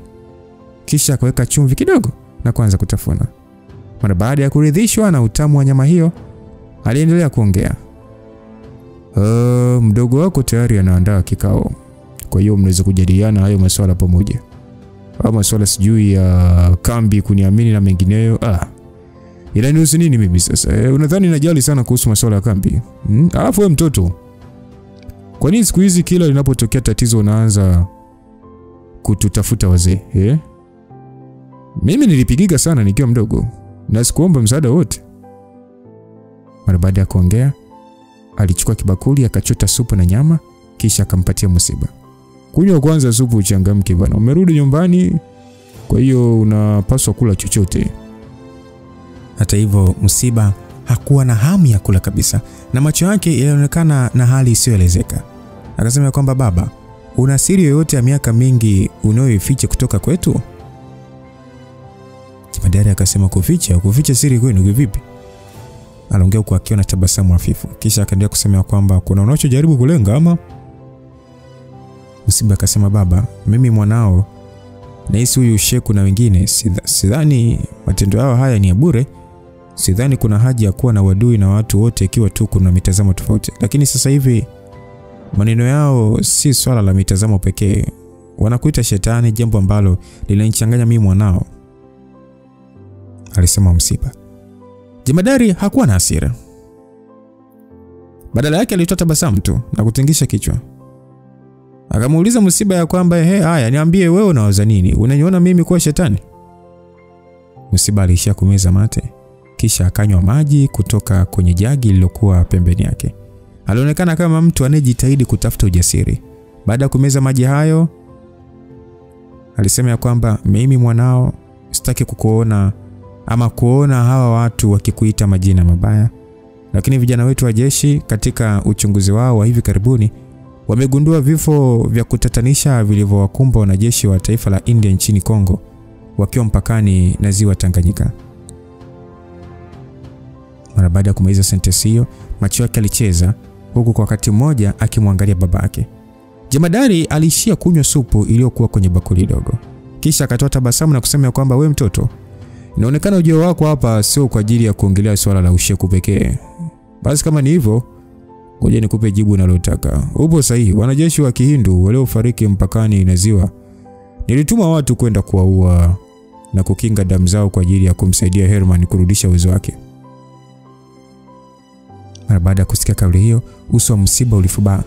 kisha akaweka chumvi kidogo na kuanza kutafuna. Mara baada ya kuridhishwa na utamu wa nyama hiyo, aliendelea kuongea. Mdogo wako tayari anaandaa kikao, kwa hiyo mnaweza kujadiliana hayo masuala pamoja. ama swala sijui ya kambi kuniamini na mengineyo. Inanihusu nini mimi sasa? Unadhani najali sana kuhusu masuala ya kambi? Alafu wewe mtoto, kwa nini siku hizi kila linapotokea tatizo unaanza kututafuta wazee? Mimi nilipigika sana nikiwa mdogo na sikuomba msaada wote. Mara baada ya kuongea, alichukua kibakuli akachota supu na nyama kisha akampatia Musiba. Kunywa kwanza supu uchangamke bwana. Umerudi nyumbani, kwa hiyo unapaswa kula chochote. Hata hivyo Musiba hakuwa na hamu ya kula kabisa na macho yake yalionekana na hali isiyoelezeka. Akasema kwamba baba, una siri yoyote ya miaka mingi unayoificha kutoka kwetu? Jemadari akasema kuficha siri kwenu kivipi? Aliongea huku akiwa na tabasamu hafifu. Kisha akaendelea kusema kwamba kuna unachojaribu kulenga ama? Musiba akasema baba, mimi mwanao na hisi huyu sheku na wengine sidhani matendo yao haya ni ya bure. Sidhani kuna haja ya kuwa na wadui na watu wote ikiwa tu kuna mitazamo tofauti. Lakini sasa hivi maneno yao si swala la mitazamo pekee. Wanakuita shetani, jambo ambalo linanichanganya mimi mwanao, alisema Musiba. Jemadari hakuwa na hasira. Badala yake alitoa tabasamu tu na kutingisha kichwa. Akamuuliza Musiba ya kwamba haya niambie wewe unawaza nini? Unaniona mimi kuwa shetani? Musiba alishia kumeza mate kisha akanywa maji kutoka kwenye jagi lililokuwa pembeni yake. Alionekana kama mtu anayejitahidi kutafuta ujasiri. Baada ya kumeza maji hayo, alisema ya kwamba mimi mwanao sitaki kukuona ama kuona hawa watu wakikuita majina mabaya. Lakini vijana wetu wa jeshi katika uchunguzi wao wa hivi karibuni wamegundua vifo vya kutatanisha vilivyowakumba wanajeshi wa taifa la India nchini Kongo wakiwa mpakani na ziwa Tanganyika. Mara baada ya kumaliza sentensi hiyo, macho yake alicheza huku kwa wakati mmoja akimwangalia babake. Jemadari alishia kunywa supu iliyokuwa kwenye bakuli dogo. Kisha akatoa tabasamu na kusema kwamba wewe mtoto, inaonekana ujio wako hapa sio kwa ajili ya kuongelea swala la usheku pekee. Basi kama ni hivyo, ngoja nikupe jibu unalotaka. Upo sahihi, wanajeshi wa Kihindu waliofariki mpakani na ziwa nilituma watu kwenda kuwaua na kukinga damu zao kwa ajili ya kumsaidia Herman kurudisha uwezo wake. Mara baada ya kusikia kauli hiyo, uso wa Musiba ulifubaa,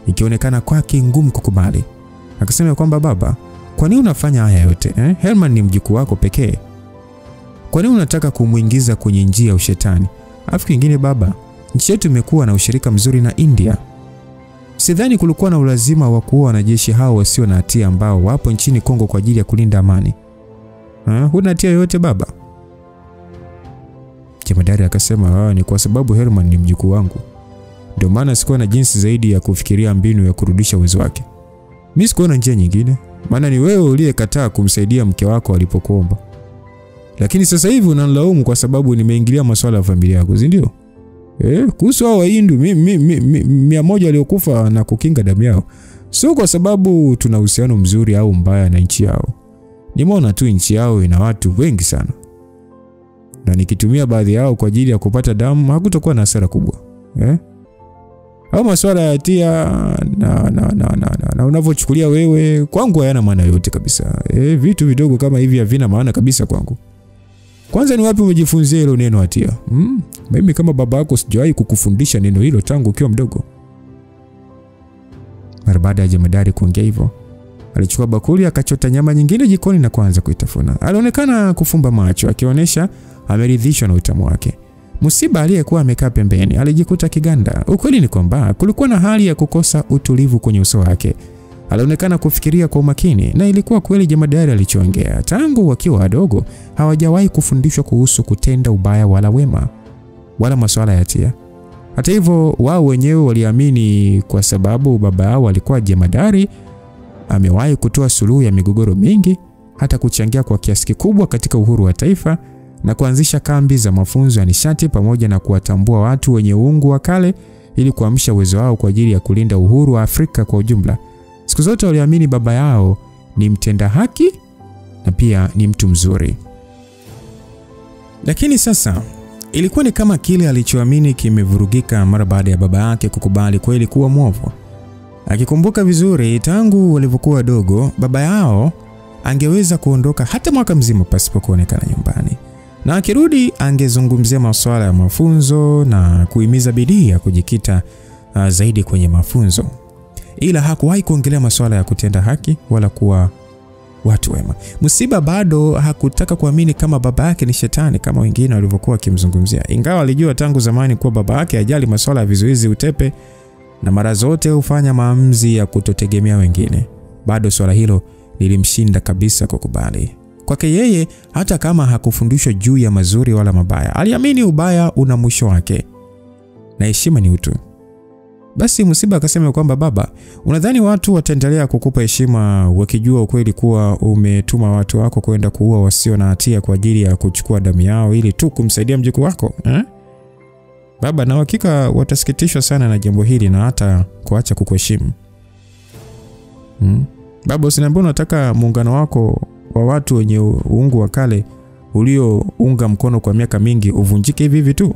ikionekana kwake ngumu kukubali. Akasema kwamba baba, kwa nini unafanya haya yote? Herman ni mjukuu wako pekee. Kwa nini unataka kumuingiza kwenye njia ya ushetani? Alafu kingine baba, nchi yetu imekuwa na ushirika mzuri na India. Sidhani kulikuwa na ulazima wa kuua wanajeshi hao wasio na hatia ambao wapo nchini Kongo kwa ajili ya kulinda amani. Huna hatia yoyote baba? Jemadari akasema ni kwa sababu Herman ni mjukuu wangu. Ndio maana sikuwa na jinsi zaidi ya kufikiria mbinu ya kurudisha uwezo wake. Mimi sikuwa na njia nyingine, maana ni wewe uliyekataa kumsaidia mke wako alipokuomba. Lakini sasa hivi unanilaumu kwa sababu nimeingilia masuala ya familia yako, si ndio? Kuhusu hao Wahindu 100 waliokufa na kukinga damu yao, sio kwa sababu tuna uhusiano mzuri au mbaya na nchi yao. Nimeona tu nchi yao ina watu wengi sana, na nikitumia baadhi yao kwa ajili ya kupata damu hakutakuwa na hasara kubwa. Au masuala ya hatia na unavyochukulia wewe kwangu hayana maana yote kabisa. Vitu vidogo kama hivi havina maana kabisa kwangu. Kwanza ni wapi umejifunzia hilo neno hatia? Mimi kama baba yako sijawahi kukufundisha neno hilo tangu ukiwa mdogo. Mara baada ya jemadari kuongea hivyo, alichukua bakuli akachota nyama nyingine jikoni na kuanza kuitafuna. Alionekana kufumba macho akionyesha ameridhishwa na utamu wake. Musiba aliyekuwa amekaa pembeni alijikuta kiganda. Ukweli ni kwamba kulikuwa na hali ya kukosa utulivu kwenye uso wake. Alionekana kufikiria kwa umakini, na ilikuwa kweli jemadari alichoongea. Tangu wakiwa wadogo hawajawahi kufundishwa kuhusu kutenda ubaya wala wema wala masuala ya hatia. Hata hivyo wao wenyewe waliamini kwa sababu baba yao alikuwa jemadari, amewahi kutoa suluhu ya migogoro mingi, hata kuchangia kwa kiasi kikubwa katika uhuru wa taifa na kuanzisha kambi za mafunzo ya nishati pamoja na kuwatambua watu wenye uungu wa kale ili kuamsha uwezo wao kwa ajili ya kulinda uhuru wa Afrika kwa ujumla. Siku zote waliamini baba yao ni mtenda haki na pia ni mtu mzuri. Lakini sasa ilikuwa ni kama kile alichoamini kimevurugika mara baada ya baba yake kukubali kweli kuwa mwovu. Akikumbuka vizuri tangu walivyokuwa wadogo, baba yao angeweza kuondoka hata mwaka mzima pasipo kuonekana nyumbani. Na akirudi angezungumzia masuala ya mafunzo na kuhimiza bidii ya kujikita zaidi kwenye mafunzo. Ila hakuwahi kuongelea masuala ya kutenda haki wala kuwa watu wema. Musiba bado hakutaka kuamini kama baba yake ni shetani kama wengine walivyokuwa wakimzungumzia. Ingawa alijua tangu zamani kuwa baba yake hajali masuala ya vizuizi, utepe na mara zote hufanya maamuzi ya kutotegemea wengine, bado swala hilo lilimshinda kabisa kukubali. Kwake yeye, hata kama hakufundishwa juu ya mazuri wala mabaya, aliamini ubaya una mwisho wake na heshima ni utu. Basi Musiba akasema kwamba baba, unadhani watu wataendelea kukupa heshima wakijua ukweli kuwa umetuma watu wako kwenda kuua wasio na hatia kwa ajili ya kuchukua damu yao ili tu kumsaidia mjukuu wako? Baba, na hakika watasikitishwa sana na jambo hili na hata kuacha kukuheshimu. Baba, usiniambie unataka muungano wako wa watu wenye uungu wa kale uliounga mkono kwa miaka mingi uvunjike hivi hivi tu?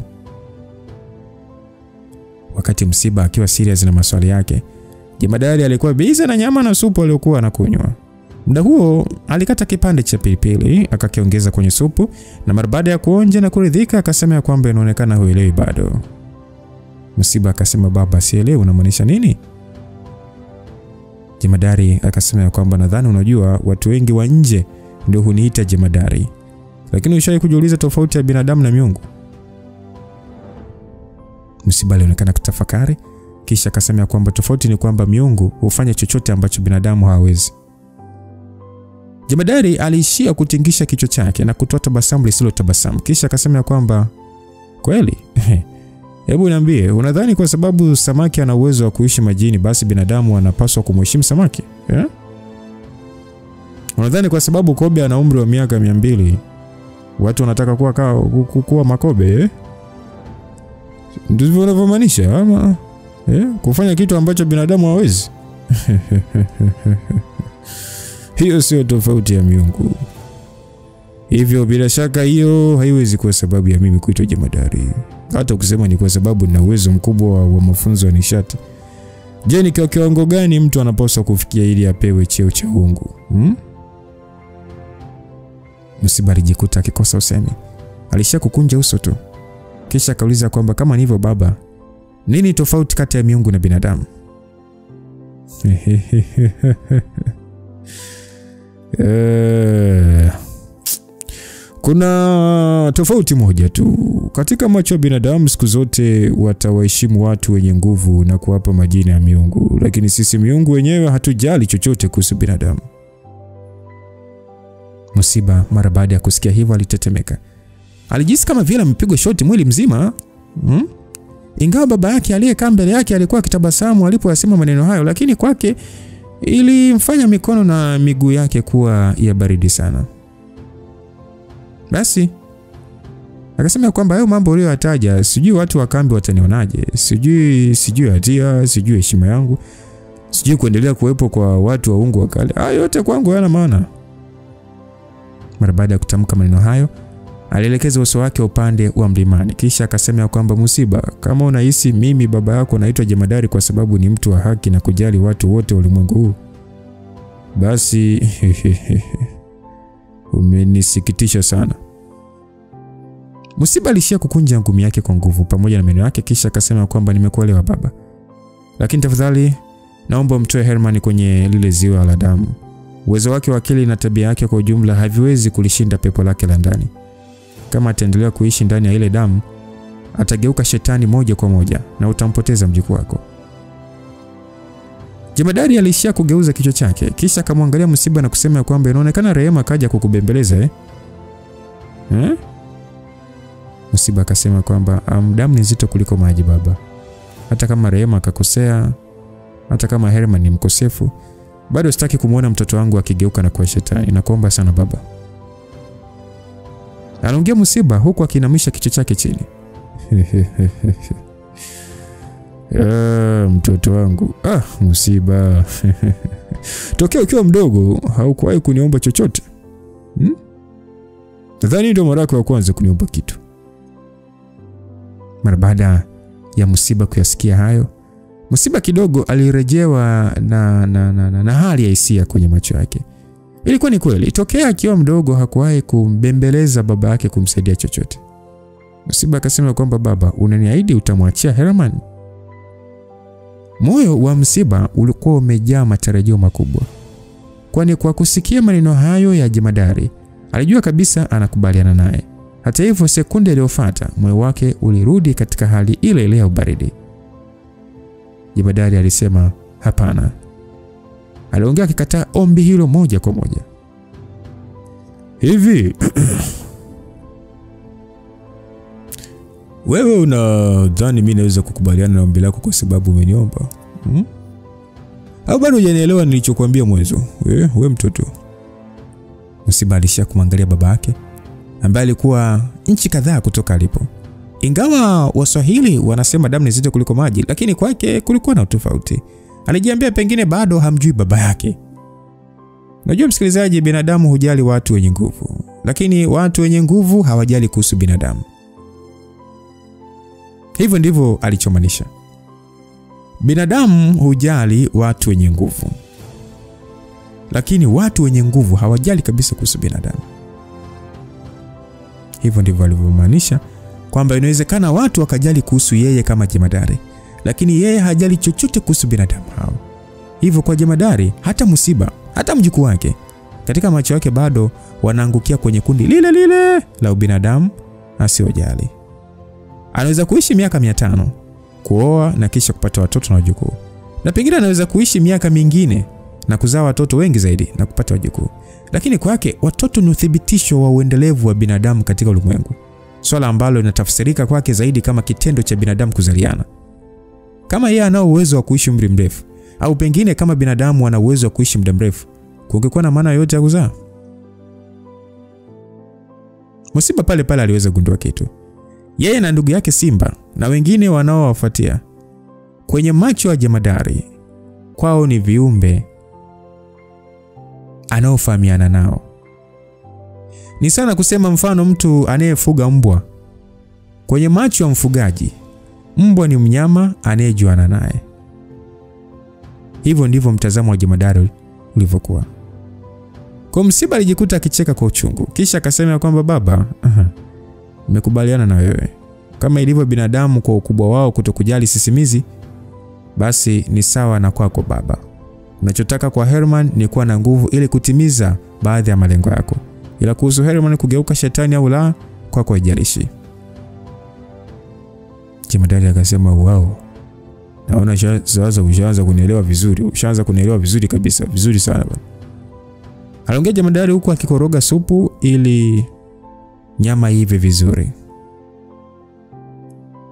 Wakati Musiba akiwa serious na maswali yake, jemadari alikuwa busy na nyama na supu aliyokuwa anakunywa. Muda huo alikata kipande cha pilipili akakiongeza kwenye supu, na mara baada ya kuonja na kuridhika akasema kwamba inaonekana huelewi bado. Musiba akasema, baba, sielewi unamaanisha nini? Jemadari akasema kwamba nadhani unajua watu wengi wa nje ndio huniita jemadari, lakini ushawahi kujiuliza tofauti ya binadamu na miungu? Musiba alionekana kutafakari, kisha akasema kwamba tofauti ni kwamba miungu hufanya chochote ambacho binadamu hawezi. Jemadari aliishia kutingisha kichwa chake na kutoa tabasamu lisilo tabasamu, kisha akasema kwamba kweli? Hebu niambie, unadhani kwa sababu samaki ana uwezo wa kuishi majini basi binadamu wanapaswa kumheshimu samaki? Unadhani kwa sababu kobe ana umri wa miaka 200 watu wanataka kuwa makobe? Ndivyo unavyomaanisha ama kufanya kitu ambacho binadamu hawezi? Hiyo sio tofauti ya miungu. Hivyo bila shaka hiyo haiwezi kuwa sababu ya mimi kuitwa jemadari. Hata kusema ni kwa sababu nina uwezo mkubwa wa mafunzo ya nishati. Je, ni kwa kiwango gani mtu anapaswa kufikia ili apewe cheo cha uungu? Musiba alijikuta akikosa usemi. Alishia kukunja uso tu. Kisha akauliza kwamba kama ni hivyo baba, nini tofauti kati ya miungu na binadamu? Kuna tofauti moja tu. Katika macho ya binadamu siku zote watawaheshimu watu wenye nguvu na kuwapa majina ya miungu, lakini sisi miungu wenyewe hatujali chochote kuhusu binadamu. Musiba mara baada ya kusikia hivyo alitetemeka. Alijisikia kama vile amepigwa shoti mwili mzima. Ingawa baba yake aliyekaa mbele yake alikuwa akitabasamu alipoyasema maneno hayo, lakini kwake ilimfanya mikono na miguu yake kuwa ya baridi sana. Basi akasema kwamba hayo mambo uliyoyataja, sijui watu wa kambi watanionaje, sijui hatia, sijui heshima yangu, sijui kuendelea kuwepo kwa watu wa uungu wa kale. Hayo yote kwangu hayana maana. Mara baada ya kutamka maneno hayo, alielekeza uso wake upande wa mlimani, kisha akasema kwamba Musiba, kama unahisi mimi baba yako naitwa jemadari kwa sababu ni mtu wa haki na kujali watu wote ulimwengu huu, basi umenisikitisha sana. Musiba alishia kukunja ngumi yake kwa nguvu pamoja na meno yake, kisha akasema kwamba nimekuelewa baba, lakini tafadhali naomba umtoe Herman kwenye lile ziwa la damu. Uwezo wake wa akili na tabia yake kwa ujumla haviwezi kulishinda pepo lake la ndani. Kama ataendelea kuishi ndani ya ile damu, atageuka shetani moja kwa moja na utampoteza mjukuu wako. Jemadari alishia kugeuza kichwa chake, kisha akamwangalia Musiba na kusema kwamba inaonekana Rehema kaja kukubembeleza Musiba akasema kwamba damu ni nzito kuliko maji baba. Hata kama Rehema akakosea, hata kama Herman ni mkosefu, bado sitaki kumuona mtoto wangu akigeuka na kuwa shetani. Nakuomba sana baba. Anaongea Musiba huku akinamisha kichwa chake chini. Mtoto wangu. Musiba. Tokea ukiwa mdogo haukuwahi kuniomba chochote. Nadhani ndio mara yako ya kwanza kuniomba kitu. Mara baada ya Musiba kuyasikia hayo, Musiba kidogo alirejewa na hali ya hisia kwenye macho yake. Ilikuwa ni kweli, tokea akiwa mdogo hakuwahi kumbembeleza baba yake kumsaidia chochote. Musiba akasema kwamba baba, unaniahidi utamwachia Herman? Moyo wa Musiba ulikuwa umejaa matarajio makubwa. Kwani kwa kusikia maneno hayo ya jemadari, alijua kabisa anakubaliana naye. Hata hivyo, sekunde iliyofuata moyo wake ulirudi katika hali ile ile ya ubaridi. Jemadari alisema hapana. Aliongea akikataa ombi hilo moja kwa moja. Hivi wewe unadhani mimi naweza kukubaliana na ombi lako kwa sababu umeniomba? Au bado hujanielewa nilichokuambia mwanzo? Wewe mtoto. Musiba alishakumwangalia baba yake ambaye alikuwa nchi kadhaa kutoka alipo. Ingawa Waswahili wanasema damu ni nzito kuliko maji, lakini kwake kulikuwa na tofauti. Alijiambia pengine bado hamjui baba yake. Unajua msikilizaji, binadamu hujali watu wenye nguvu, lakini watu wenye nguvu hawajali kuhusu binadamu. Hivyo ndivyo alichomaanisha. Binadamu hujali watu wenye nguvu, lakini watu wenye nguvu hawajali kabisa kuhusu binadamu. Hivyo ndivyo alivyomaanisha kwamba inawezekana watu wakajali kuhusu yeye kama jemadari, lakini yeye hajali chochote kuhusu binadamu hao. Hivyo kwa jemadari, hata Musiba, hata mjukuu wake, katika macho yake bado wanaangukia kwenye kundi lile lile la ubinadamu asiyojali. Anaweza kuishi miaka 500, kuoa na kisha kupata watoto na wajukuu. Na pengine anaweza kuishi miaka mingine na kuzaa watoto wengi zaidi na kupata wajukuu. Lakini kwake watoto ni uthibitisho wa uendelevu wa binadamu katika ulimwengu. Swala ambalo linatafsirika kwake zaidi kama kitendo cha binadamu kuzaliana. Kama yeye ana uwezo wa kuishi umri mrefu, au pengine kama binadamu ana uwezo wa kuishi muda mrefu, kungekuwa na maana yote ya kuzaa? Musiba pale pale aliweza gundua kitu. Yeye na ndugu yake Simba na wengine wanaowafuatia, kwenye macho ya jemadari, kwao ni viumbe anaofahamiana nao. Ni sana kusema mfano mtu anayefuga mbwa. Kwenye macho ya mfugaji, mbwa ni mnyama anayejuana naye. Hivyo ndivyo mtazamo wa jemadari ulivyokuwa. Kwa Musiba alijikuta akicheka kwa uchungu, kisha akasema kwamba baba, nimekubaliana na wewe. Kama ilivyo binadamu kwa ukubwa wao kutokujali sisimizi, basi ni sawa na kwako baba. Unachotaka kwa Herman ni kuwa na nguvu ili kutimiza baadhi ya malengo yako. Ila kuhusu Herman kugeuka shetani au la, kwako haijalishi. Jemadari akasema wow. Naona sasa ushaanza kunielewa vizuri. Ushaanza kunielewa vizuri kabisa. Vizuri sana bwana. Aliongea jemadari huku akikoroga supu ili nyama ive vizuri.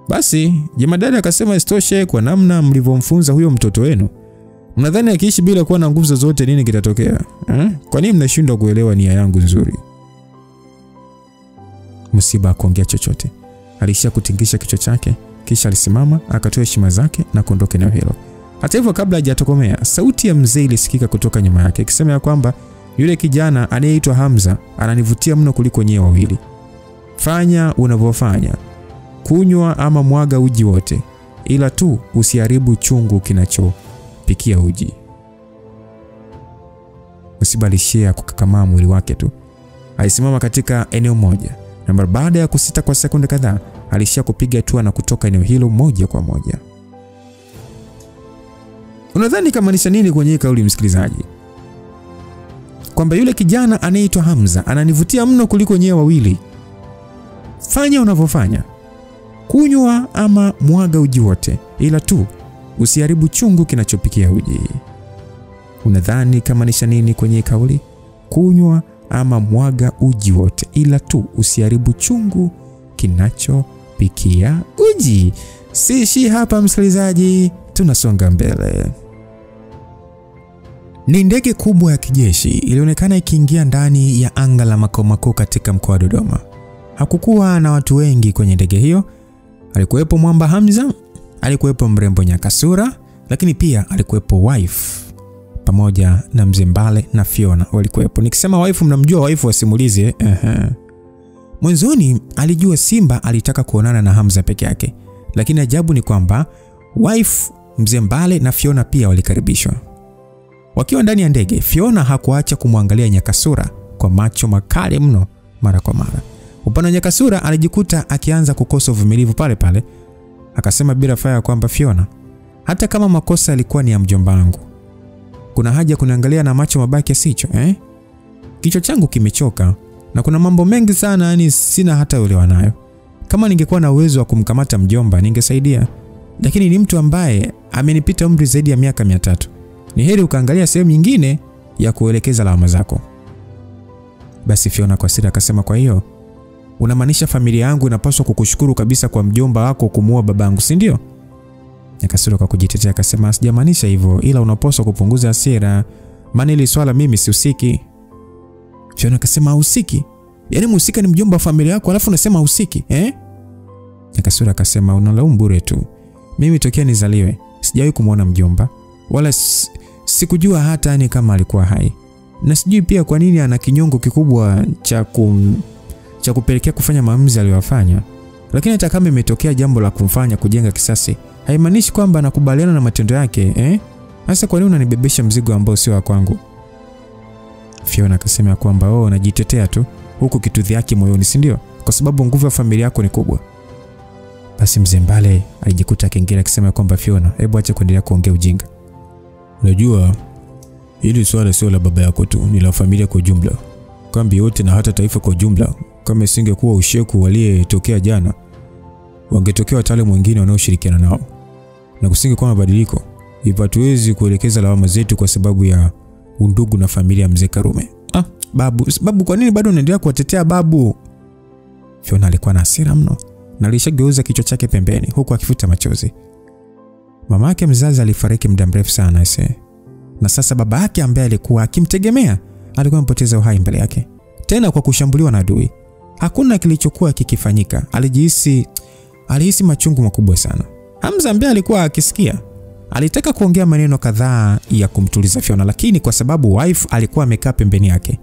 Basi jemadari akasema isitoshe, kwa namna mlivyomfunza huyo mtoto wenu, mnadhani akiishi bila kuwa na nguvu zote nini kitatokea? Kwa nini mnashindwa kuelewa nia yangu nzuri? Musiba akaongea chochote. Alishia kutingisha kichwa chake, kisha alisimama, akatoa heshima zake na kuondoka eneo hilo. Hata hivyo, kabla hajatokomea, sauti ya mzee ilisikika kutoka nyuma yake ikisema ya kwamba yule kijana anayeitwa Hamza ananivutia mno kuliko nyewe wawili. Fanya unavyofanya, kunywa ama mwaga uji wote, ila tu usiharibu chungu kinachopikia uji. Musiba alishia kukakamaa mwili wake tu. Alisimama katika eneo moja, na baada ya kusita kwa sekunde kadhaa, alishia kupiga hatua na kutoka eneo hilo moja kwa moja. Unadhani kamaanisha nini kwenye kauli, msikilizaji? Kwamba yule kijana anayeitwa Hamza ananivutia mno kuliko nyewe wawili. Fanya unavyofanya, kunywa ama mwaga uji wote, ila tu usiharibu chungu kinachopikia uji. Unadhani kamaanisha nini kwenye kauli? Kunywa ama mwaga uji wote, ila tu usiharibu chungu kinachopikia uji. Siishi hapa msikilizaji, tunasonga mbele. Ni ndege kubwa ya kijeshi ilionekana ikiingia ndani ya anga la makao makuu katika mkoa wa Dodoma. Hakukuwa na watu wengi kwenye ndege hiyo. Alikuwepo Mwamba Hamza, alikuwepo mrembo Nyakasura, lakini pia alikuwepo wife pamoja na Mzee Mbale na Fiona walikuwepo. Nikisema wife, mnamjua wife wa simulizi. Mwanzoni alijua Simba alitaka kuonana na Hamza peke yake, lakini ajabu ni kwamba wife, Mzee Mbale na Fiona pia walikaribishwa. Wakiwa ndani ya ndege, Fiona hakuacha kumwangalia Nyakasura kwa macho makali mno mara kwa mara. Upande wa Nyakasura alijikuta akianza kukosa uvumilivu pale pale. Akasema bila faya kwamba Fiona, hata kama makosa yalikuwa ni ya mjomba wangu, kuna haja kuniangalia na macho mabaki asicho, Kichwa changu kimechoka na kuna mambo mengi sana yani sina hata uelewa nayo. Kama ningekuwa na uwezo wa kumkamata mjomba ningesaidia, lakini ni mtu ambaye amenipita umri zaidi ya miaka 300. Ni heri ukaangalia sehemu nyingine ya kuelekeza lawama zako. Basi Fiona kwa siri akasema, kwa hiyo unamaanisha familia yangu inapaswa kukushukuru kabisa kwa mjomba wako kumuua babangu, si ndio? Nyakasura kwa kujitetea akasema, sijamaanisha hivyo, ila unapaswa kupunguza hasira, maana ile swala mimi sihusiki. Fiona akasema, husiki? Yaani mhusika ni mjomba wa familia yako alafu unasema husiki, Nyakasura akasema, unalaumu bure tu. Mimi tokea nizaliwe sijawahi kumuona mjomba, wala sikujua hata ni kama alikuwa hai. Na sijui pia kwa nini ana kinyongo kikubwa cha kupelekea kufanya maamuzi aliyofanya. Lakini hata kama imetokea jambo la kumfanya kujenga kisasi, haimaanishi kwamba anakubaliana na matendo yake, Hasa kwa nini unanibebesha mzigo ambao sio wa kwangu? Fiona akasema kwamba unajitetea tu huku kitudhi yake moyoni, si ndio? Kwa sababu nguvu ya familia yako ni kubwa. Basi mzee Mbale alijikuta akiingia akisema kwamba Fiona, hebu acha kuendelea kuongea ujinga. Unajua hili swala sio la baba yako tu, ni la familia kwa jumla. Kambi yote na hata taifa kwa jumla. Kama isingekuwa usheku waliyetokea jana, wangetokea wataalamu wengine wanaoshirikiana nao. Na kusingekuwa mabadiliko, hatuwezi kuelekeza lawama zetu kwa sababu ya undugu na familia ya mzee Karume. Babu kwa nini bado unaendelea kuwatetea babu? Fiona alikuwa na hasira mno na alishageuza kichwa chake pembeni huku akifuta machozi. Mama yake mzazi alifariki muda mrefu sana na sasa baba yake ambaye alikuwa akimtegemea alikuwa mpoteza uhai mbele yake, tena kwa kushambuliwa na adui. Hakuna kilichokuwa kikifanyika. Alihisi machungu makubwa sana. Hamza ambaye alikuwa akisikia alitaka kuongea maneno kadhaa ya kumtuliza Fiona, lakini kwa sababu wife alikuwa amekaa pembeni yake,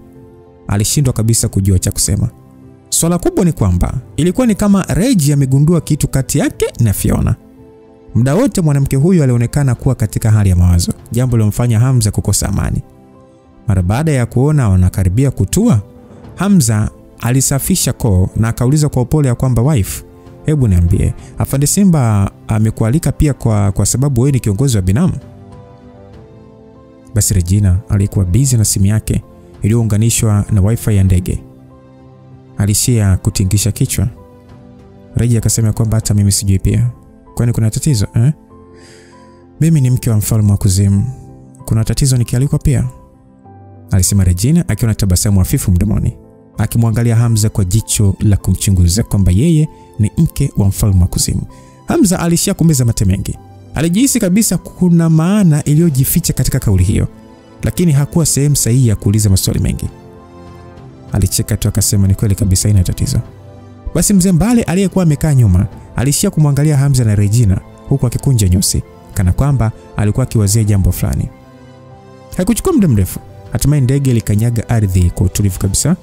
alishindwa kabisa kujua cha kusema. Swala kubwa ni kwamba ilikuwa ni kama Reggie amegundua kitu kati yake na Fiona. Muda wote mwanamke huyu alionekana kuwa katika hali ya mawazo, jambo lilomfanya Hamza kukosa amani. Mara baada ya kuona wanakaribia kutua, Hamza alisafisha koo na akauliza kwa upole ya kwamba wife, hebu niambie, Afande Simba amekualika pia kwa sababu wewe ni kiongozi wa binamu? Basi Regina alikuwa busy na simu yake iliyounganishwa na wifi ya ndege. Alishia kutingisha kichwa. Regina akasema kwamba hata mimi sijui pia. Kwani kuna tatizo, Mimi ni mke wa mfalme wa kuzimu. Kuna tatizo nikialikwa pia? Alisema Regina akiwa na tabasamu hafifu mdomoni, akimwangalia Hamza kwa jicho la kumchunguza kwamba yeye ni mke wa mfalme wa kuzimu. Hamza alishia kumeza mate mengi. Alijihisi kabisa kuna maana iliyojificha katika kauli hiyo, lakini hakuwa sehemu sahihi ya kuuliza maswali mengi. Alicheka tu akasema ni kweli kabisa, ina tatizo. Basi mzee Mbale aliyekuwa amekaa nyuma alishia kumwangalia Hamza na Regina huku akikunja nyusi kana kwamba alikuwa akiwazia jambo fulani. Haikuchukua muda mrefu, hatimaye ndege ilikanyaga ardhi kwa utulivu kabisa.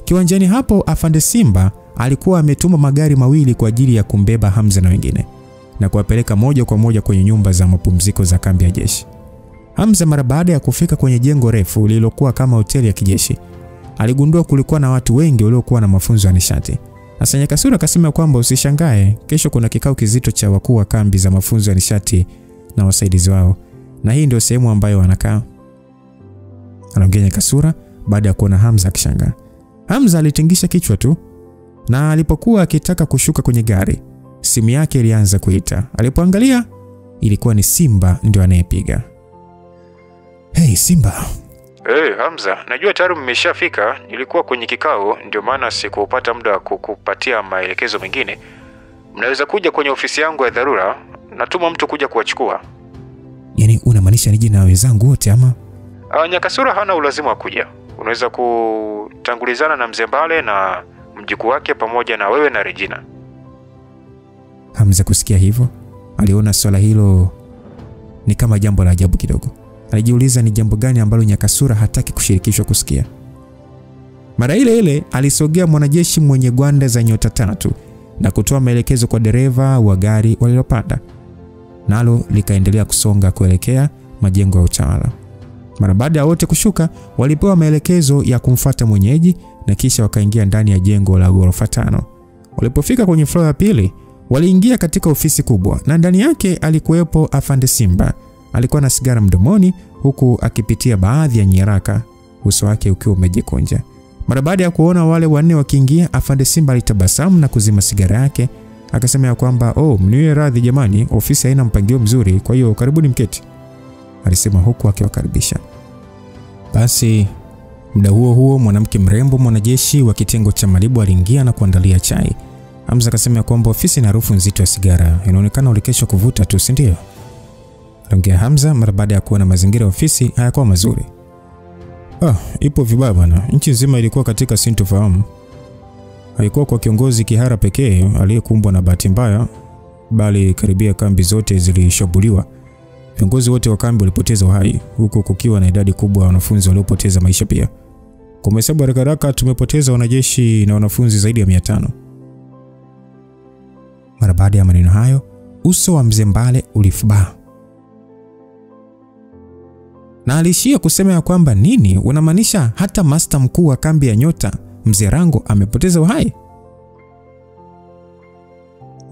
Kiwanjani hapo Afande Simba alikuwa ametuma magari mawili kwa ajili ya kumbeba Hamza na wengine na kuwapeleka moja kwa moja kwenye nyumba za mapumziko za kambi ya jeshi. Hamza mara baada ya kufika kwenye jengo refu lililokuwa kama hoteli ya kijeshi, aligundua kulikuwa na watu wengi waliokuwa na mafunzo ya nishati. Sasa Nyakasura akasema kwamba usishangae, kesho kuna kikao kizito cha wakuu wa kambi za mafunzo ya nishati na wasaidizi wao, na hii ndio sehemu ambayo wanakaa. Anaongea Nyakasura baada ya kuona Hamza akishangaa. Hamza alitingisha kichwa tu, na alipokuwa akitaka kushuka kwenye gari, simu yake ilianza kuita. Alipoangalia, ilikuwa ni Simba ndio anayepiga. Hey Simba. Hamza, najua tayari mmeshafika. Nilikuwa kwenye kikao ndio maana sikupata muda wa kukupatia maelekezo mengine. Mnaweza kuja kwenye ofisi yangu ya dharura, natuma mtu kuja kuwachukua. Yaani unamaanisha nije na wenzangu wote ama? Nyakasura hana ulazima wa kuja. Unaweza kutangulizana na mzee Mbale na mjukuu wake pamoja na wewe na Regina. Hamza kusikia hivyo, aliona swala hilo ni kama jambo la ajabu kidogo. Alijiuliza ni jambo gani ambalo Nyakasura hataki kushirikishwa kusikia. Mara ile ile alisogea mwanajeshi mwenye gwanda za nyota 3 na kutoa maelekezo kwa dereva wa gari walilopanda. Nalo likaendelea kusonga kuelekea majengo ya utawala. Mara baada ya wote kushuka, walipewa maelekezo ya kumfuata mwenyeji na kisha wakaingia ndani ya jengo la ghorofa 5. Walipofika kwenye floor ya pili, waliingia katika ofisi kubwa na ndani yake alikuwepo Afande Simba. Alikuwa na sigara mdomoni huku akipitia baadhi ya nyaraka, uso wake ukiwa umejikunja. Mara baada ya kuona wale wanne wakiingia, Afande Simba alitabasamu na kuzima sigara yake. Akasema ya kwamba, mniwe radhi jamani, ofisi haina mpangilio mzuri, kwa hiyo karibuni mketi, alisema huku akiwakaribisha. Basi muda huo mwanamke mrembo mwanajeshi wa kitengo cha Malibu aliingia na kuandalia chai. Hamza akasema ya kwamba ofisi ina harufu nzito ya sigara, inaonekana ulikesha kuvuta tu, si ndio? Aliongea Hamza mara baada ya kuona mazingira ya ofisi hayakuwa mazuri. Ipo vibaya bwana, nchi nzima ilikuwa katika sintofahamu. Haikuwa kwa kiongozi Kihara pekee aliyekumbwa na bahati mbaya, bali karibia kambi zote zilishambuliwa. Viongozi wote wa kambi walipoteza uhai, huku kukiwa na idadi kubwa ya wanafunzi waliopoteza maisha pia. Kwa hesabu haraka tumepoteza wanajeshi na wanafunzi zaidi ya 500. Mara baada ya maneno hayo, uso wa Mzee Mbale ulifubaa. Na alishia kusema ya kwamba nini, unamaanisha hata master mkuu wa kambi ya Nyota, Mzee Rango, amepoteza uhai?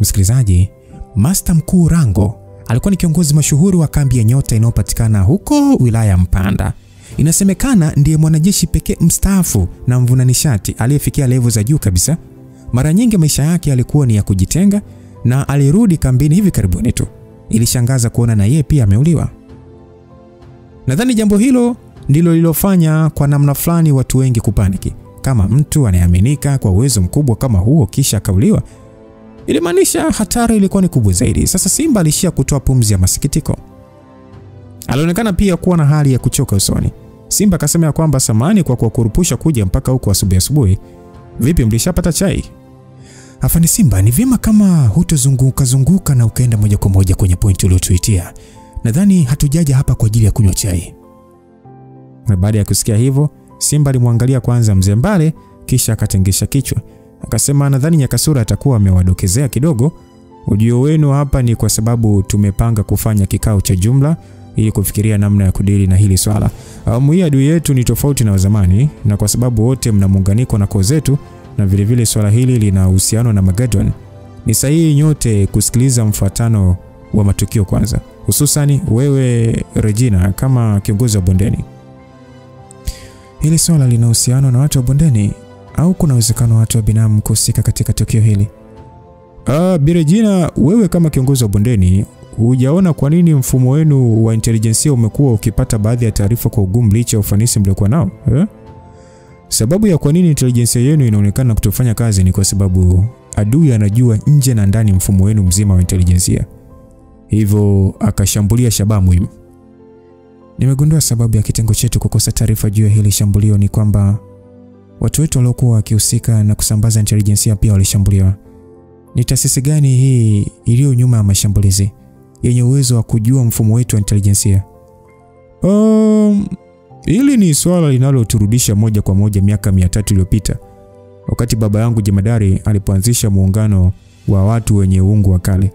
Msikilizaji, master mkuu Rango alikuwa ni kiongozi mashuhuri wa kambi ya Nyota inayopatikana huko wilaya Mpanda. Inasemekana ndiye mwanajeshi pekee mstaafu na mvuna nishati aliyefikia level za juu kabisa. Mara nyingi maisha yake yalikuwa ni ya kujitenga na alirudi kambini hivi karibuni tu. Ilishangaza kuona na yeye pia ameuliwa. Nadhani jambo hilo ndilo lilofanya kwa namna fulani watu wengi kupaniki. Kama mtu anayeaminika kwa uwezo mkubwa kama huo kisha akauliwa, ilimaanisha hatari ilikuwa ni kubwa zaidi. Sasa Simba alishia kutoa pumzi ya masikitiko. Alionekana pia kuwa na hali ya kuchoka usoni. Simba akasema ya kwamba samani kwa kukurupusha kuja mpaka huko asubuhi. Vipi, mlishapata chai? Afande Simba, ni vyema kama hutozunguka na ukaenda moja kwa moja kwenye point uliotuitia. Nadhani hatujaja hapa kwa ajili ya kunywa chai. Na baada ya kusikia hivyo, Simba alimwangalia kwanza Mzee Mbale kisha akatengesha kichwa. Akasema nadhani Nyakasura atakuwa amewadokezea kidogo. Ujio wenu hapa ni kwa sababu tumepanga kufanya kikao cha jumla ili kufikiria namna ya kudili na hili swala. Awamu hii adui yetu ni tofauti na zamani, na kwa sababu wote mna muunganiko na koo zetu na vile vile swala hili lina uhusiano na Mageddon, ni sahihi nyote kusikiliza mfuatano wa matukio kwanza, hususani wewe Regina kama kiongozi wa bondeni. Hili swala lina uhusiano na watu wa bondeni au kuna uwezekano watu wa binamu kuhusika katika tukio hili? Bi Regina, wewe kama kiongozi wa bondeni, hujaona kwa nini mfumo wenu wa intelijensia umekuwa ukipata baadhi ya taarifa kwa ugumu licha ya ufanisi mliokuwa nao? Sababu ya kwa nini intelijensia yenu inaonekana kutofanya kazi ni kwa sababu adui anajua nje na ndani mfumo wenu mzima wa intelijensia, hivyo akashambulia shabaha muhimu. Nimegundua sababu ya kitengo chetu kukosa taarifa juu ya hili shambulio ni kwamba watu wetu waliokuwa wakihusika na kusambaza intelijensia pia walishambuliwa. Ni taasisi gani hii iliyo nyuma ya mashambulizi yenye uwezo wa kujua mfumo wetu wa intelijensia? Hili ni swala linaloturudisha moja kwa moja miaka 300 iliyopita, wakati baba yangu jemadari alipoanzisha muungano wa watu wenye uungu wa kale.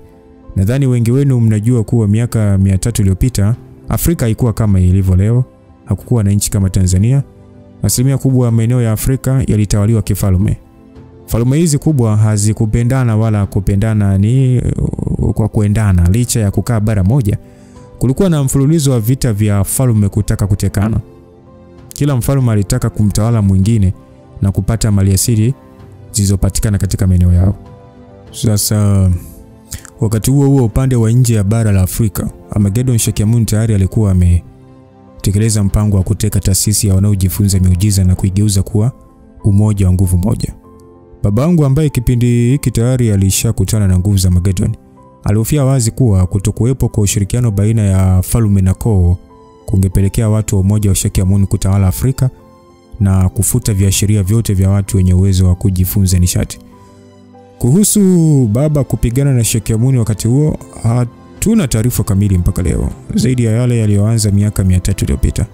Nadhani wengi wenu mnajua kuwa miaka 300 iliyopita Afrika haikuwa kama ilivyo leo. Hakukuwa na nchi kama Tanzania. Asilimia kubwa ya maeneo ya Afrika yalitawaliwa kifalme. Falme hizi kubwa hazikupendana wala kupendana ni kwa kuendana. Licha ya kukaa bara moja, kulikuwa na mfululizo wa vita vya falme kutaka kutekana. Kila mfalme alitaka kumtawala mwingine na kupata maliasili zilizopatikana katika maeneo yao. Sasa wakati huo upande wa nje ya bara la Afrika, Armageddon Shakyamuni tayari alikuwa ametekeleza mpango wa kuteka taasisi ya wanaojifunza miujiza na kuigeuza kuwa umoja wa nguvu moja. Babangu ambaye kipindi hiki tayari alishakutana na nguvu za Armageddon, alihofia wazi kuwa kutokuwepo kwa ushirikiano baina ya falme na koo kungepelekea watu wa umoja wa Shakyamuni kutawala Afrika na kufuta viashiria vyote vya watu wenye uwezo wa kujifunza nishati. Kuhusu baba kupigana na Shakyamuni wakati huo, hatuna taarifa kamili mpaka leo, zaidi ya yale yaliyoanza miaka 300 iliyopita.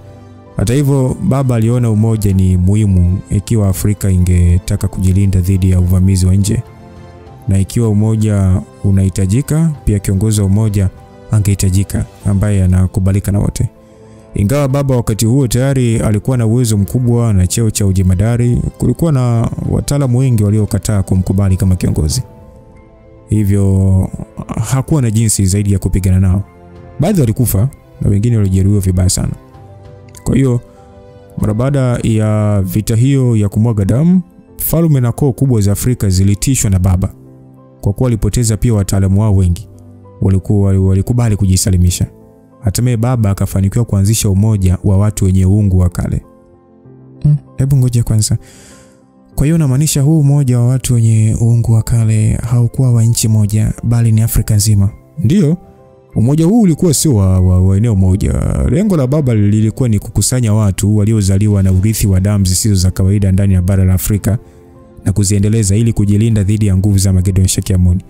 Hata hivyo, baba aliona umoja ni muhimu ikiwa Afrika ingetaka kujilinda dhidi ya uvamizi wa nje. Na ikiwa umoja unahitajika, pia kiongozi wa umoja angehitajika ambaye anakubalika na wote. Ingawa baba wakati huo tayari alikuwa na uwezo mkubwa na cheo cha ujemadari, kulikuwa na wataalamu wengi waliokataa kumkubali kama kiongozi. Hivyo hakuwa na jinsi zaidi ya kupigana nao. Baadhi walikufa na wengine walijeruhiwa vibaya sana. Kwa hiyo mara baada ya vita hiyo ya kumwaga damu, falme na koo kubwa za Afrika zilitishwa na baba. Kwa kuwa walipoteza pia wataalamu wao wengi, walikubali kujisalimisha. Hatimaye baba akafanikiwa kuanzisha umoja wa watu wenye uungu wa kale. Hebu ngoja kwanza. Kwa hiyo unamaanisha huu umoja wa watu wenye uungu wa kale haukuwa wa nchi moja bali ni Afrika nzima? Ndiyo. Umoja huu ulikuwa sio wa eneo moja. Lengo la baba lilikuwa ni kukusanya watu waliozaliwa na urithi wa damu zisizo za kawaida ndani ya bara la Afrika na kuziendeleza ili kujilinda dhidi ya nguvu za Magedon Shakyamuni.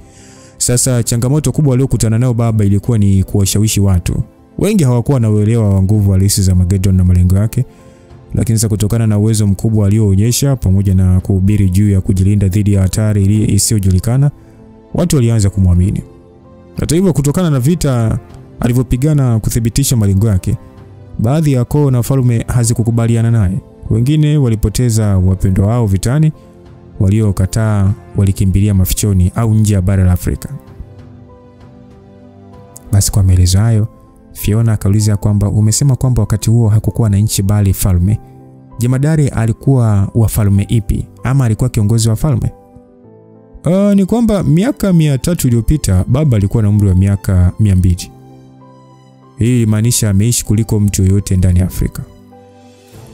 Sasa changamoto kubwa waliokutana nayo baba ilikuwa ni kuwashawishi watu. Wengi hawakuwa na uelewa wa nguvu halisi za Magedon na malengo yake, lakini sasa kutokana na uwezo mkubwa alioonyesha pamoja na kuhubiri juu ya kujilinda dhidi ya hatari isiyojulikana, watu walianza kumwamini. Hata hivyo, kutokana na vita alivyopigana kuthibitisha malengo yake, baadhi ya koo na falme hazikukubaliana naye. Wengine walipoteza wapendwa wao vitani, waliokataa walikimbilia mafichoni au nje ya bara la Afrika. Basi kwa maelezo hayo, Fiona akauliza kwamba umesema kwamba wakati huo hakukuwa na nchi bali falme. Jemadari alikuwa wa falme ipi, ama alikuwa kiongozi wa falme? Ni kwamba miaka 300 iliyopita baba alikuwa na umri wa miaka 200. Hii maanisha ameishi kuliko mtu yoyote ndani ya Afrika.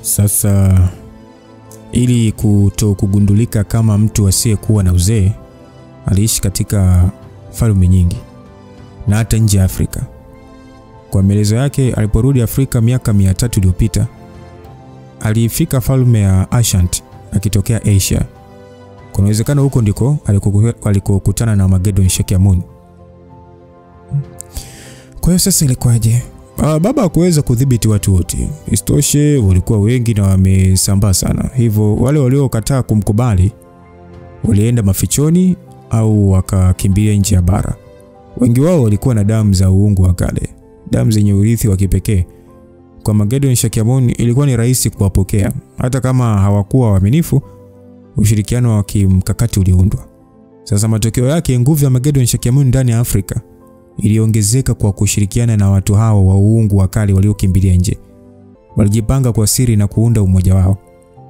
Sasa ili kugundulika kama mtu asiyekuwa na uzee, aliishi katika falme nyingi na hata nje ya Afrika. Kwa maelezo yake, aliporudi Afrika miaka 300 iliyopita, alifika falme ya Ashant akitokea Asia. Kuna uwezekano huko ndiko alikokutana na Magedon Shakyamuni. Kwa hiyo sasa ilikuwaje? Baba hakuweza kudhibiti watu wote. Isitoshe walikuwa wengi na wamesambaa sana. Hivyo wale waliokataa kumkubali walienda mafichoni au wakakimbilia nje ya bara. Wengi wao walikuwa na damu za uungu wa kale, damu zenye urithi wa kipekee. Kwa Magedon Shakyamuni ilikuwa ni rahisi kuwapokea, hata kama hawakuwa waaminifu. Ushirikiano wa kimkakati uliundwa. Sasa matokeo yake, nguvu ya Magedon Shakyamuni ndani ya Afrika iliongezeka kwa kushirikiana na watu hao wa uungu wa kale waliokimbilia nje. Walijipanga kwa siri na kuunda umoja wao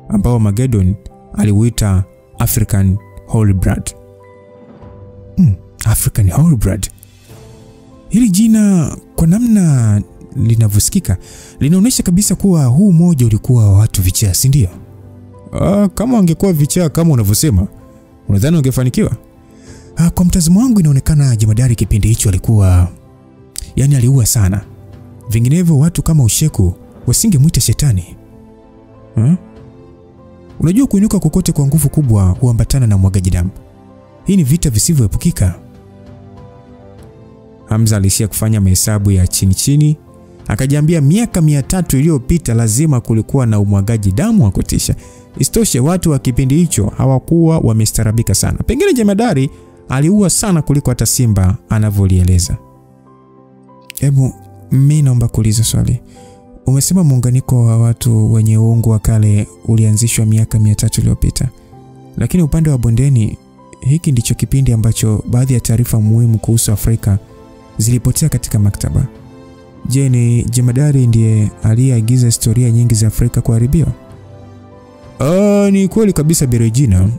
ambao Magedon aliuita African Holy Blood. African Holy Blood. Hili jina kwa namna linavyosikika linaonyesha kabisa kuwa huu umoja ulikuwa wa watu vichaa, si ndio? Kama wangekuwa vichaa kama unavyosema, unadhani ungefanikiwa? Kwa mtazamo wangu inaonekana jemadari kipindi hicho alikuwa aliua sana. Vinginevyo watu kama Usheku wasingemuita shetani. Unajua kuinuka kokote kwa nguvu kubwa huambatana na mwagaji damu. Hii ni vita visivyoepukika. Hamza alishia kufanya mahesabu ya chini, akajiambia miaka 300 iliyopita lazima kulikuwa na umwagaji damu wa kutisha. Isitoshe watu wa kipindi hicho hawakuwa wamestarabika sana. Pengine jemadari aliua sana kuliko hata simba anavyolieleza. Hebu mimi naomba kuuliza swali. Umesema muunganiko wa watu wenye uungu wa kale ulianzishwa miaka 300 iliyopita. Lakini upande wa bondeni, hiki ndicho kipindi ambacho baadhi ya taarifa muhimu kuhusu Afrika zilipotea katika maktaba. Je, ni jemadari ndiye aliyeagiza historia nyingi za Afrika kuharibiwa? Ni kweli kabisa Berejina.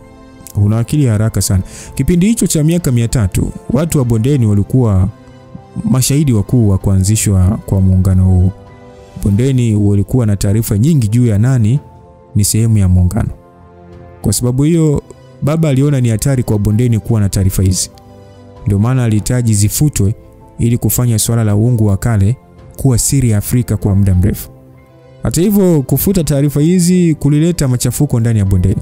Una akili haraka sana. Kipindi hicho cha miaka 300, watu wa bondeni walikuwa mashahidi wakuu wa kuanzishwa kwa muungano huu. Bondeni walikuwa na taarifa nyingi juu ya nani ni sehemu ya muungano. Kwa sababu hiyo, baba aliona ni hatari kwa bondeni kuwa na taarifa hizi. Ndio maana alihitaji zifutwe ili kufanya swala la uungu wa kale kuwa siri ya Afrika kwa muda mrefu. Hata hivyo, kufuta taarifa hizi kulileta machafuko ndani ya bondeni.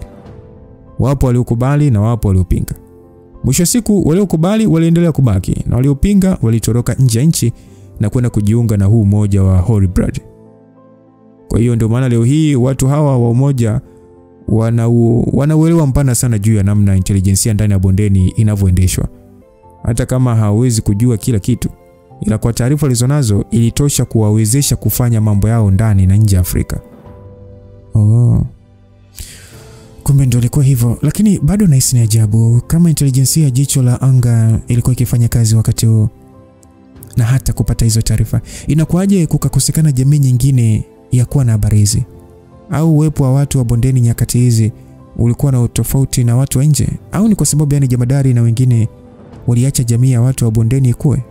Wapo waliokubali na wapo waliopinga. Mwisho siku waliokubali waliendelea kubaki na waliopinga walitoroka nje ya nchi na kwenda kujiunga na huu umoja wa Holy Blood. Kwa hiyo ndio maana leo hii watu hawa wa umoja wanauelewa mpana sana juu ya namna intelijensia ndani ya bondeni inavyoendeshwa. Hata kama hawezi kujua kila kitu, ila kwa taarifa alizonazo ilitosha kuwawezesha kufanya mambo yao ndani na nje ya Afrika. Kumbe ndio ilikuwa hivyo, lakini bado nahisi ni ajabu kama intelijensia ya jicho la anga ilikuwa ikifanya kazi wakati huo. Na hata kupata hizo taarifa, inakuwaje kukakosekana jamii nyingine ya kuwa na habari hizi? Au uwepo wa watu wa bondeni nyakati hizi ulikuwa na tofauti na watu wa nje? Au ni kwa sababu yani jemadari na wengine waliacha jamii ya watu wa bondeni ikue?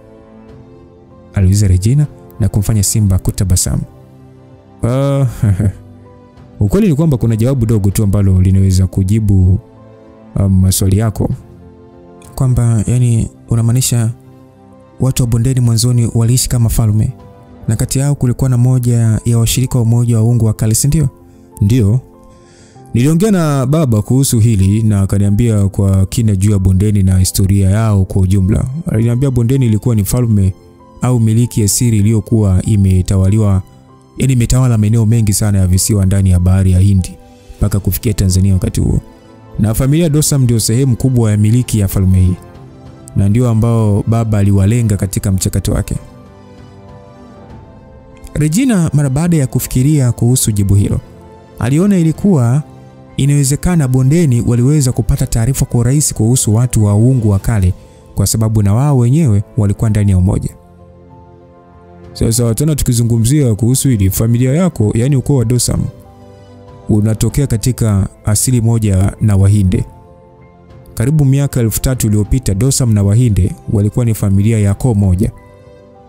Aliuliza Regina na kumfanya Simba kutabasamu. Ukweli ni kwamba kuna jawabu dogo tu ambalo linaweza kujibu maswali yako. Kwamba yani unamaanisha watu wa bondeni mwanzoni waliishi kama falme, na kati yao kulikuwa na moja ya washirika wa umoja wa uungu wa kale, si ndio? Ndio. Niliongea na baba kuhusu hili na akaniambia kwa kina juu ya bondeni na historia yao kwa ujumla. Aliniambia bondeni ilikuwa ni falme au miliki ya siri iliyokuwa imetawala maeneo mengi sana ya visiwa ndani ya bahari ya Hindi mpaka kufikia Tanzania wakati huo. Na familia Dosam ndio sehemu kubwa ya miliki ya falme hii, na ndio ambao baba aliwalenga katika mchakato wake. Regina mara baada ya kufikiria kuhusu jibu hilo, aliona ilikuwa inawezekana bondeni waliweza kupata taarifa kwa urahisi kuhusu watu wa uungu wa kale kwa sababu na wao wenyewe walikuwa ndani ya umoja. Sasa tena tukizungumzia kuhusu hili, familia yako yani ukoo wa Dosam unatokea katika asili moja na Wahinde. Karibu miaka 1300 iliyopita Dosam na Wahinde walikuwa ni familia ya koo moja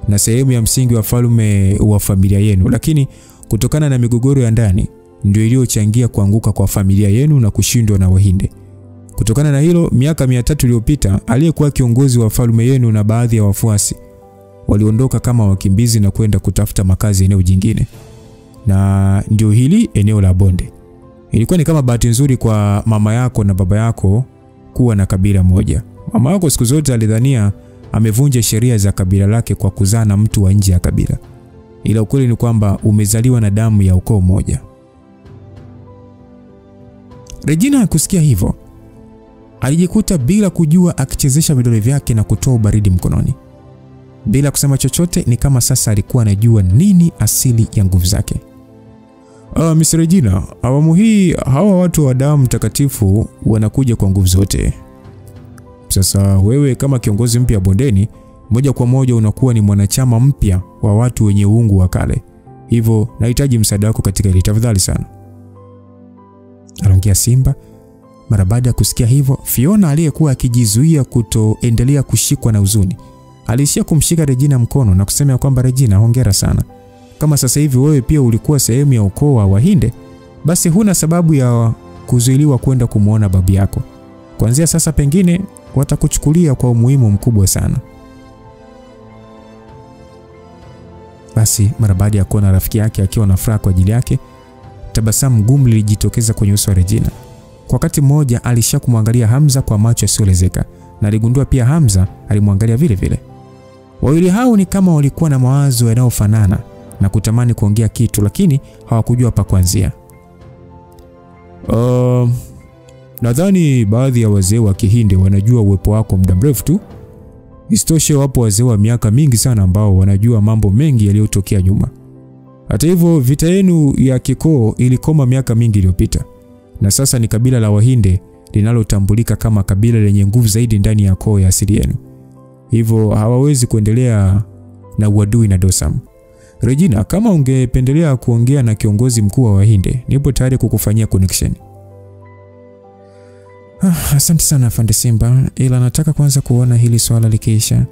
na sehemu ya msingi wa falme wa familia yenu, lakini kutokana na migogoro ya ndani ndio iliyochangia kuanguka kwa familia yenu na kushindwa na Wahinde. Kutokana na hilo, miaka 300 iliyopita aliyekuwa kiongozi wa falme yenu na baadhi ya wafuasi waliondoka kama wakimbizi na kwenda kutafuta makazi eneo jingine. Na ndio hili eneo la bonde. Ilikuwa ni kama bahati nzuri kwa mama yako na baba yako kuwa na kabila moja. Mama yako siku zote alidhania amevunja sheria za kabila lake kwa kuzaa na mtu wa nje ya kabila. Ila ukweli ni kwamba umezaliwa na damu ya ukoo mmoja. Regina kusikia hivyo, alijikuta bila kujua akichezesha vidole vyake na kutoa baridi mkononi. Bila kusema chochote, ni kama sasa alikuwa anajua nini asili ya nguvu zake. Miss Regina, awamu hii hawa watu wa damu mtakatifu wanakuja kwa nguvu zote. Sasa wewe kama kiongozi mpya bondeni, moja kwa moja unakuwa ni mwanachama mpya wa watu wenye uungu wa kale. Hivyo nahitaji msaada wako katika hili, tafadhali sana. Aliongea Simba. Mara baada ya kusikia hivyo, Fiona aliyekuwa akijizuia kutoendelea kushikwa na huzuni alishia kumshika Regina mkono na kusema kwamba Regina, hongera sana. Kama sasa hivi wewe pia ulikuwa sehemu ya ukoo wa Wahinde, basi huna sababu ya kuzuiliwa kwenda kumuona babu yako. Kuanzia sasa pengine watakuchukulia kwa umuhimu mkubwa sana. Basi mara baada ya kuona rafiki yake akiwa na furaha kwa ajili yake, tabasamu gumu lilijitokeza kwenye uso wa Regina. Kwa wakati mmoja alishakumwangalia Hamza kwa macho yasiyoelezeka na aligundua pia Hamza alimwangalia vile vile. Wawili hao ni kama walikuwa na mawazo yanayofanana na kutamani kuongea kitu, lakini hawakujua pa kuanzia. Nadhani baadhi ya wazee wa Kihinde wanajua uwepo wako muda mrefu tu. Isitoshe wapo wazee wa miaka mingi sana ambao wanajua mambo mengi yaliyotokea nyuma. Hata hivyo vita yenu ya kikoo ilikoma miaka mingi iliyopita. Na sasa ni kabila la Wahinde linalotambulika kama kabila lenye nguvu zaidi ndani ya koo ya asili yenu. Hivyo hawawezi kuendelea na uadui na Dosam. Regina, kama ungependelea kuongea na kiongozi mkuu wa Wahinde, nipo tayari kukufanyia connection. Asante sana afande Simba, ila nataka kwanza kuona hili swala likiisha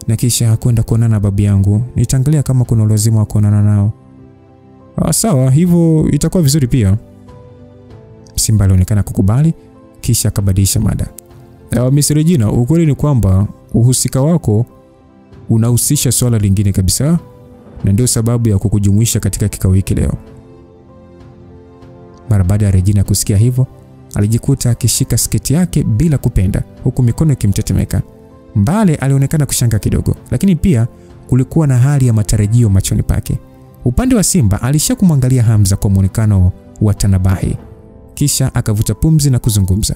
na kisha kwenda kuonana na babu yangu. Nitaangalia kama kuna lazima kuonana nao. Sawa, hivyo itakuwa vizuri pia. Simba alionekana kukubali kisha akabadilisha mada. Miss Regina, ukweli ni kwamba uhusika wako unahusisha swala lingine kabisa, na ndio sababu ya kukujumuisha katika kikao hiki leo. Mara baada ya Regina kusikia hivyo, alijikuta akishika sketi yake bila kupenda, huku mikono ikimtetemeka. Mbale alionekana kushanga kidogo, lakini pia kulikuwa na hali ya matarajio machoni pake. Upande wa Simba alishakumwangalia Hamza kwa muonekano wa tanabahi, kisha akavuta pumzi na kuzungumza.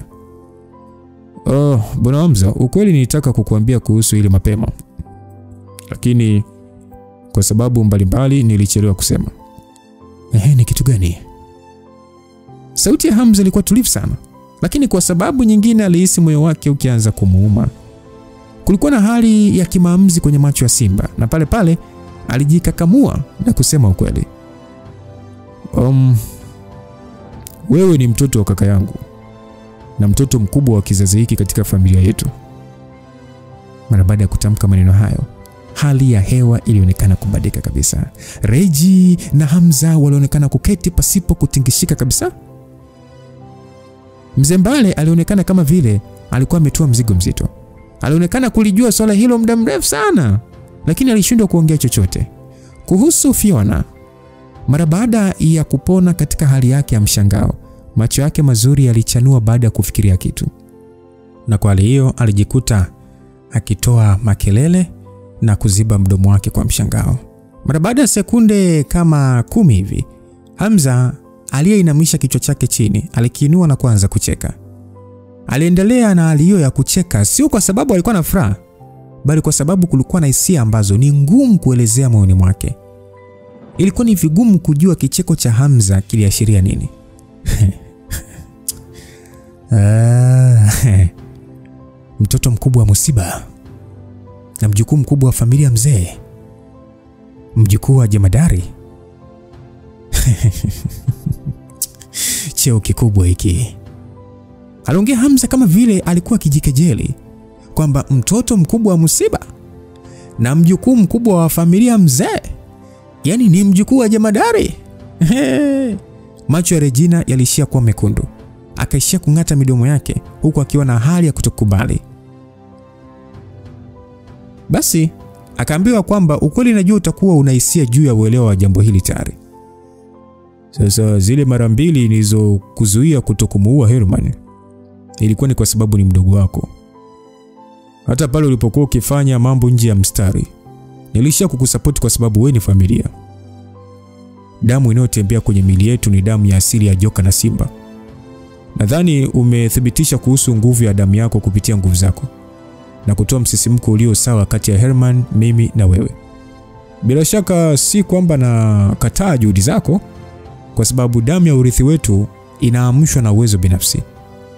Bwana Hamza, ukweli nilitaka kukuambia kuhusu ile mapema. lakini kwa sababu mbalimbali nilichelewa kusema. Ni kitu gani? Sauti ya Hamza ilikuwa tulivu sana, lakini kwa sababu nyingine alihisi moyo wake ukianza kumuuma. Kulikuwa na hali ya kimaamuzi kwenye macho ya Simba, na pale pale alijikakamua na kusema ukweli. Wewe ni mtoto wa kaka yangu na mtoto mkubwa wa kizazi hiki katika familia yetu. Mara baada ya kutamka maneno hayo, hali ya hewa ilionekana kubadilika kabisa. Reji na Hamza walionekana kuketi pasipo kutingishika kabisa. Mzee Mbale alionekana kama vile alikuwa ametoa mzigo mzito. Alionekana kulijua swala hilo muda mrefu sana, lakini alishindwa kuongea chochote. Kuhusu Fiona, mara baada ya kupona katika hali yake ya mshangao, macho yake mazuri yalichanua baada ya kufikiria kitu. Na kwa hali hiyo alijikuta akitoa makelele na kuziba mdomo wake kwa mshangao. Mara baada ya sekunde kama 10 hivi, Hamza aliyeinamisha kichwa chake chini alikiinua na kuanza kucheka. Aliendelea na hali hiyo ya kucheka sio kwa sababu alikuwa na furaha, bali kwa sababu kulikuwa na hisia ambazo ni ngumu kuelezea moyoni mwake. Ilikuwa ni vigumu kujua kicheko cha Hamza kiliashiria nini. Mtoto mkubwa wa musiba na mjukuu mkubwa wa familia mzee, mjukuu wa jemadari. Cheo kikubwa hiki. Aliongea Hamza kama vile alikuwa kijikejeli kwamba mtoto mkubwa wa musiba na mjukuu mkubwa wa familia mzee, yani ni mjukuu wa jemadari. Macho ya Regina yalishia kuwa mekundu. Akaishia kung'ata midomo yake huku akiwa na hali ya kutokubali. Basi akaambiwa kwamba ukweli najua utakuwa unahisia juu ya uelewa wa jambo hili tayari. Sasa zile mara mbili nilizokuzuia kutokumuua Herman, ilikuwa ni kwa sababu ni mdogo wako. Hata pale ulipokuwa ukifanya mambo nje ya mstari, nilisha kukusupport kwa sababu wewe ni familia. Damu inayotembea kwenye miili yetu ni damu ya asili ya joka na simba. Nadhani umethibitisha kuhusu nguvu ya damu yako kupitia nguvu zako na kutoa msisimko ulio sawa kati ya Herman, mimi na wewe. Bila shaka si kwamba na kataa juhudi zako, kwa sababu damu ya urithi wetu inaamshwa na uwezo binafsi.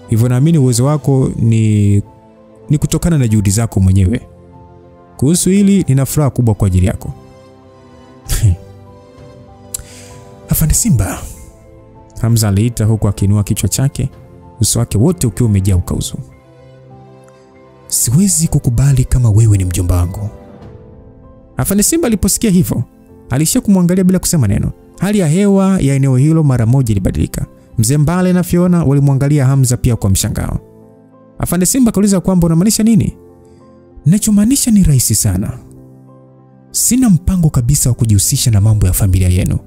Hivyo naamini uwezo wako ni kutokana na juhudi zako mwenyewe. Kuhusu hili nina furaha kubwa kwa ajili yako. Afande Simba, Hamza aliita huku akiinua kichwa chake, uso wake wote ukiwa umejaa ukauzu. Siwezi kukubali kama wewe ni mjomba wangu. Afande Simba aliposikia hivyo, alishia kumwangalia bila kusema neno. Hali ya hewa ya eneo hilo mara moja ilibadilika. Mzee Mbale na Fiona walimwangalia Hamza pia kwa mshangao. Afande Simba kauliza kwamba unamaanisha nini? Ninachomaanisha ni rahisi sana. Sina mpango kabisa wa kujihusisha na mambo ya familia yenu.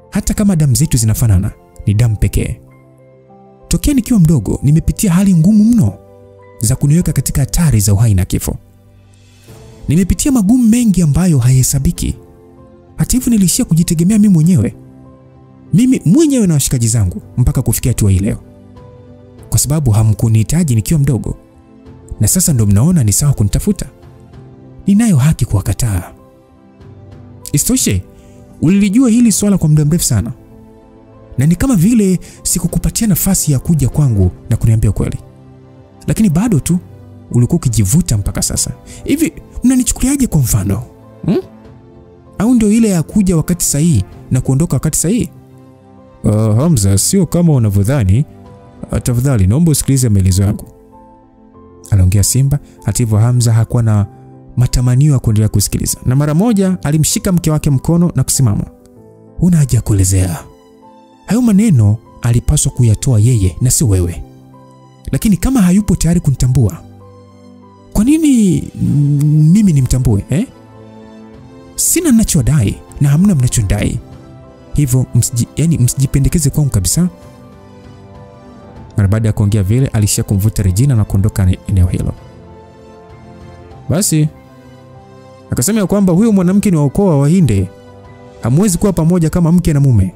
Hata kama damu zetu zinafanana, ni damu pekee. Tokea nikiwa mdogo nimepitia hali ngumu mno za kuniweka katika hatari za uhai na kifo. Nimepitia magumu mengi ambayo hayahesabiki. Hata hivyo nilishia kujitegemea mimi mwenyewe na washikaji zangu mpaka kufikia hatua hii leo. Kwa sababu hamkunihitaji nikiwa mdogo, na sasa ndo mnaona ni sawa kunitafuta. Ninayo haki kuwakataa. Isitoshe, ulilijua hili swala kwa muda mrefu sana, na ni kama vile sikukupatia nafasi ya kuja kwangu na kuniambia kweli. Lakini bado tu ulikuwa ukijivuta mpaka sasa. Hivi mnanichukuliaje kwa mfano? Au ndio ile ya kuja wakati sahihi na kuondoka wakati sahihi? Hamza, sio kama unavyodhani. Tafadhali naomba usikilize maelezo yangu, aliongea Simba. Hata hivyo Hamza hakuwa na matamanio ya kuendelea kusikiliza, na mara moja alimshika mke wake mkono na kusimama. Una haja kuelezea. Hayo maneno alipaswa kuyatoa yeye na si wewe. Lakini kama hayupo tayari kunitambua, kwa nini mimi nimtambue? Sina ninachodai na hamna mnachodai. Hivyo msijipendekeze kwangu kabisa. Mara baada ya kuongea vile, alishia kumvuta Regina na kuondoka eneo hilo. Basi akasema kwamba huyo mwanamke ni wa ukoo wa Wahinde, hamwezi kuwa pamoja kama mke na mume.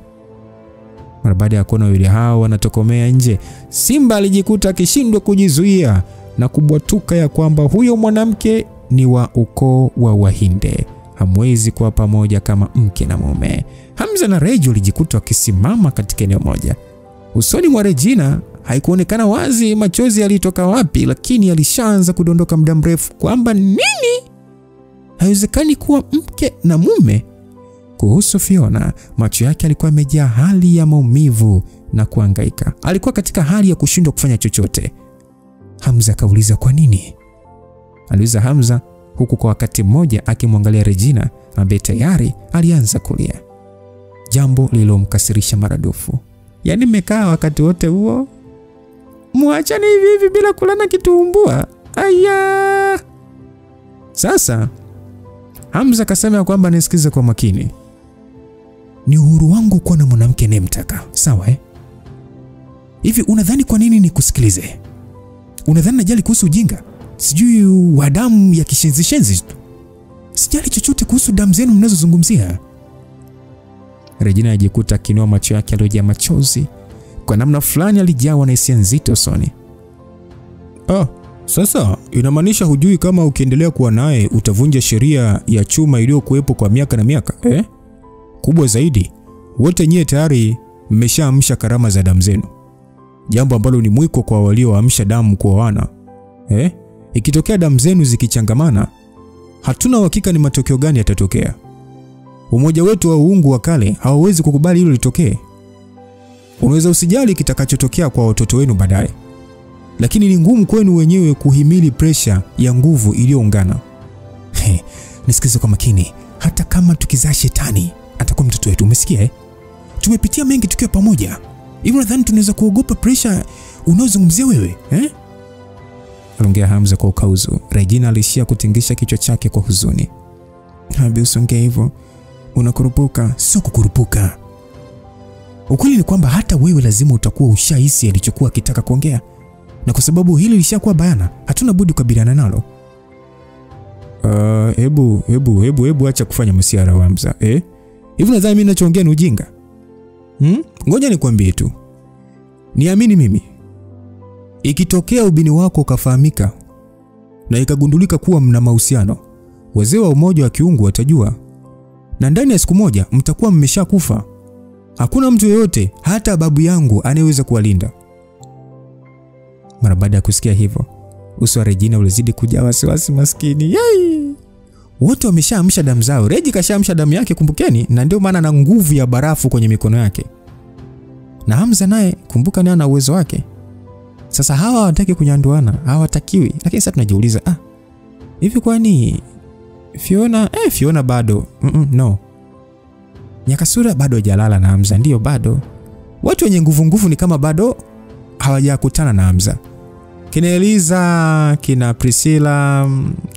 Mara baada ya kuona wawili hao wanatokomea nje, Simba alijikuta akishindwa kujizuia na kubwatuka ya kwamba huyo mwanamke ni wa ukoo wa Wahinde. Hamwezi kuwa pamoja kama mke na mume. Hamza na Regi walijikuta wakisimama katika eneo moja. Usoni mwa Regina haikuonekana wazi machozi yalitoka wapi, lakini alishaanza kudondoka muda mrefu kwamba nini? Haiwezekani kuwa mke na mume. Kuhusu Fiona, macho yake alikuwa yamejaa hali ya maumivu na kuhangaika. Alikuwa katika hali ya kushindwa kufanya chochote. Hamza akauliza kwa nini? Aliuliza Hamza huku kwa wakati mmoja akimwangalia Regina ambaye tayari alianza kulia. Jambo lililomkasirisha maradufu. Yaani mmekaa wakati wote huo? Muachane hivi hivi bila kulana kitumbua. Aya. Sasa Hamza akasema kwamba nisikize kwa makini. Ni uhuru wangu kuwa na mwanamke ninayemtaka. Sawa Hivi unadhani kwa nini nikusikilize? Unadhani najali kuhusu ujinga? Sijui wa damu ya kishenzi. Sijali chochote kuhusu damu zenu mnazozungumzia. Regina ajikuta akinua macho yake yaliyojaa machozi. Kwa namna fulani alijawa na hisia nzito usoni. Sasa inamaanisha hujui kama ukiendelea kuwa naye utavunja sheria ya chuma iliyokuwepo kwa miaka na miaka, Kubwa zaidi, wote nyie tayari mmeshaamsha karama za damu zenu. Jambo ambalo ni mwiko kwa walioamsha damu kuoana. Ikitokea damu zenu zikichangamana, hatuna uhakika ni matokeo gani yatatokea. Umoja wetu wa uungu wa kale hauwezi kukubali hilo litokee. Unaweza usijali kitakachotokea kwa watoto wenu baadaye, lakini ni ngumu kwenu wenyewe kuhimili pressure ya nguvu iliyoungana. Nisikize kwa makini. Hata kama tukizaa shetani, atakuwa mtoto wetu, umesikia? Tumepitia mengi tukiwa pamoja. Hivi nadhani tunaweza kuogopa pressure unaozungumzia wewe, Aliongea Hamza kwa ukauzu. Regina alishia kutingisha kichwa chake kwa huzuni. Habi, usongee hivyo. Unakurupuka. Sio kukurupuka. Ukweli ni kwamba hata wewe lazima utakuwa ushahisi alichokuwa akitaka kuongea. Na kwa sababu hili lishakuwa bayana, hatuna budi kukabiliana nalo. Hebu acha kufanya masiara wa Hamza, Hivi nadhani mimi ninachoongea ni ujinga? Ngoja nikwambie tu. Niamini mimi. Ikitokea ubini wako ukafahamika na ikagundulika kuwa mna mahusiano, wazee wa umoja wa kiungu watajua. Na ndani ya siku moja mtakuwa mmeshakufa. Hakuna mtu yeyote, hata babu yangu, anayeweza kuwalinda. Mara baada ya kusikia hivyo, uso wa Regina ulizidi kujaa wasiwasi maskini. Wote wameshaamsha damu zao. Regi kashaamsha damu yake, kumbukeni, na ndio maana ana nguvu ya barafu kwenye mikono yake. Na Hamza naye, kumbuka, naye ana uwezo wake. Sasa hawa hawataki kunyanduana, hawatakiwi. Lakini sasa tunajiuliza, hivi kwani Fiona bado? No. Nyakasura bado hajalala na Hamza, ndio bado. Watu wenye nguvu ni kama bado hawajakutana na Hamza. Kina Eliza, kina Priscilla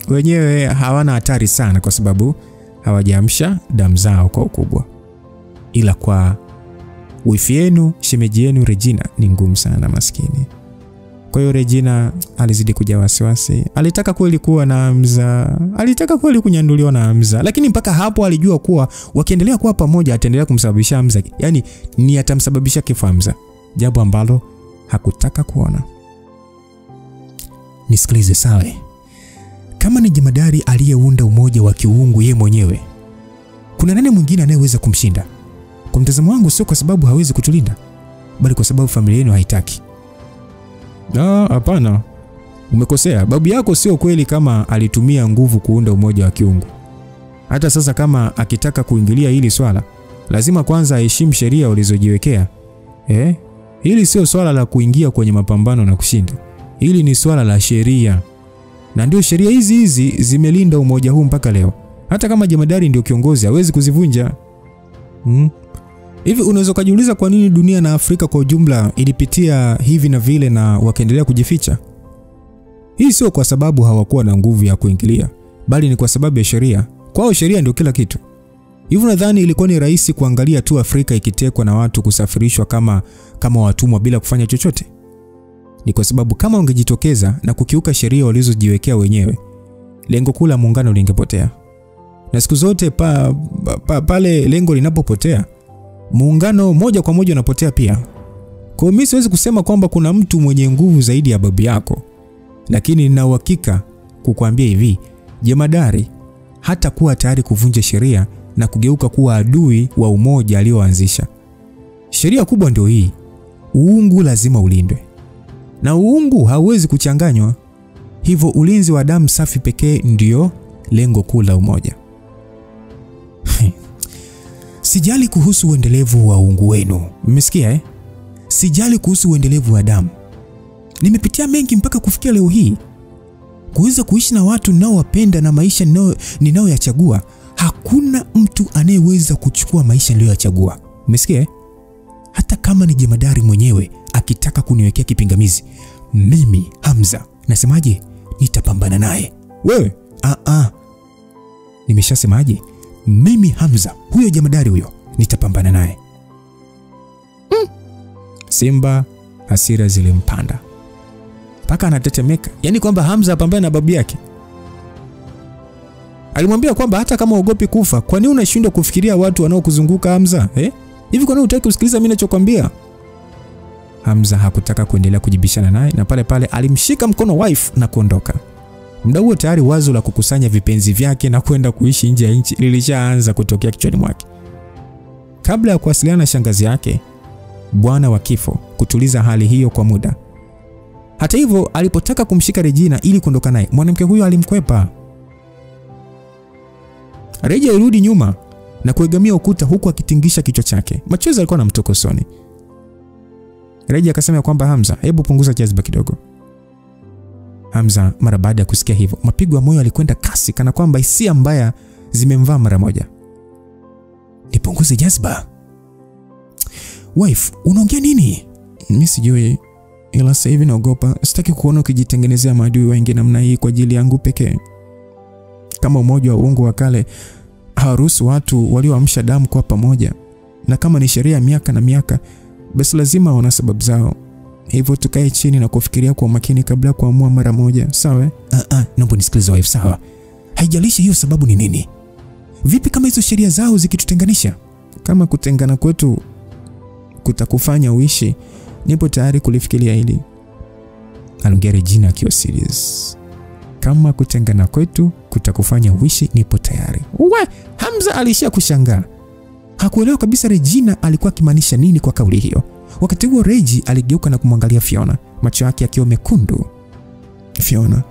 wenyewe hawana hatari sana kwa sababu hawajaamsha damu zao kwa ukubwa. Ila kwa wifi yenu, shemeji yenu Regina ni ngumu sana maskini. Kwa hiyo Regina alizidi kujaa wasiwasi. Alitaka kweli kuwa na Hamza. Alitaka kweli kunyanduliwa na Hamza. Lakini mpaka hapo alijua kuwa wakiendelea kuwa pamoja ataendelea kumsababisha Hamza. Yaani ni atamsababisha kifo Hamza. Jambo ambalo hakutaka kuona. Nisikilize sawa. Kama ni jemadari aliyeunda umoja wa kiungu yeye mwenyewe, kuna nani mwingine anayeweza kumshinda? Kwa mtazamo wangu sio kwa sababu hawezi kutulinda, bali kwa sababu familia yenu haitaki. Hapana. Umekosea. Babu yako sio kweli kama alitumia nguvu kuunda umoja wa kiungu. Hata sasa kama akitaka kuingilia hili swala, lazima kwanza aheshimu sheria ulizojiwekea. Hili sio swala la kuingia kwenye mapambano na kushinda. Hili ni swala la sheria. Na ndio sheria hizi zimelinda umoja huu mpaka leo. Hata kama jemadari ndio kiongozi, hawezi kuzivunja. Hivi unaweza kujiuliza kwa nini dunia na Afrika kwa ujumla ilipitia hivi na vile na wakaendelea kujificha? Hii sio kwa sababu hawakuwa na nguvu ya kuingilia, bali ni kwa sababu ya sheria. Kwao sheria ndio kila kitu. Hivi nadhani ilikuwa ni rahisi kuangalia tu Afrika ikitekwa na watu kusafirishwa kama watumwa bila kufanya chochote? Ni kwa sababu kama ungejitokeza na kukiuka sheria walizojiwekea wenyewe, lengo kuu la muungano lingepotea. Na siku zote pale lengo linapopotea, muungano moja kwa moja unapotea pia. Kwa hiyo mimi siwezi kusema kwamba kuna mtu mwenye nguvu zaidi ya babu yako, lakini nina uhakika kukuambia hivi, jemadari hata kuwa tayari kuvunja sheria na kugeuka kuwa adui wa umoja alioanzisha. Sheria kubwa ndio hii: uungu lazima ulindwe, na uungu hauwezi kuchanganywa. Hivyo ulinzi wa damu safi pekee ndio lengo kuu la umoja. Sijali kuhusu uendelevu wa uungu wenu. Mmesikia? Sijali kuhusu uendelevu wa damu. Nimepitia mengi mpaka kufikia leo hii. Kuweza kuishi na watu ninaowapenda na maisha ninayoyachagua. Hakuna mtu anayeweza kuchukua maisha niliyoyachagua. Mmesikia? Hata kama ni jemadari mwenyewe akitaka kuniwekea kipingamizi, mimi Hamza nasemaje? Nitapambana naye. Wewe? Nimeshasemaje? Mimi Hamza, huyo jemadari huyo, nitapambana naye. Simba hasira zilimpanda mpaka anatetemeka. Yaani kwamba Hamza apambane na babu yake. Alimwambia kwamba hata kama uogopi kufa, kwa nini unashindwa kufikiria watu wanaokuzunguka Hamza? Hivi kwa nini hutaki kusikiliza mimi ninachokwambia? Hamza hakutaka kuendelea kujibishana naye, na pale pale alimshika mkono wife na kuondoka. Muda huo tayari wazo la kukusanya vipenzi vyake na kwenda kuishi nje ya nchi lilishaanza kutokea kichwani mwake. Kabla ya kuwasiliana na shangazi yake, bwana wa kifo, kutuliza hali hiyo kwa muda. Hata hivyo, alipotaka kumshika Regina ili kuondoka naye, mwanamke huyo alimkwepa. Reji alirudi nyuma na kuegamia ukuta huku akitingisha kichwa chake. Machozi yalikuwa yanamtoka usoni. Reji akasema kwamba Hamza, hebu punguza jazba kidogo. Hamza mara baada ya kusikia hivyo, mapigo ya moyo alikwenda kasi kana kwamba hisia mbaya zimemvaa mara moja. Nipunguze jazba? Wife, unaongea nini? Mimi sijui, ila sasa hivi naogopa. Sitaki kuona ukijitengenezea maadui wengi namna hii kwa ajili yangu pekee. Kama umoja wa uungu wa kale haruhusu watu walioamsha damu kwa pamoja, na kama ni sheria miaka na miaka, basi lazima wana sababu zao. Hivyo tukae chini na kufikiria kwa makini kabla ya kuamua mara moja, sawa? Naomba nisikilize wife, sawa? Haijalishi hiyo sababu ni nini. Vipi kama hizo sheria zao zikitutenganisha? Kama kutengana kwetu kutakufanya uishi, nipo tayari kulifikiria hili. Aliongea Regina akiwa serious. Kama kutengana kwetu kutakufanya uishi, nipo tayari. Hamza alishia kushangaa. Hakuelewa kabisa Regina alikuwa akimaanisha nini kwa kauli hiyo. Wakati huo Reji aligeuka na kumwangalia Fiona, macho yake yakiwa mekundu. Fiona,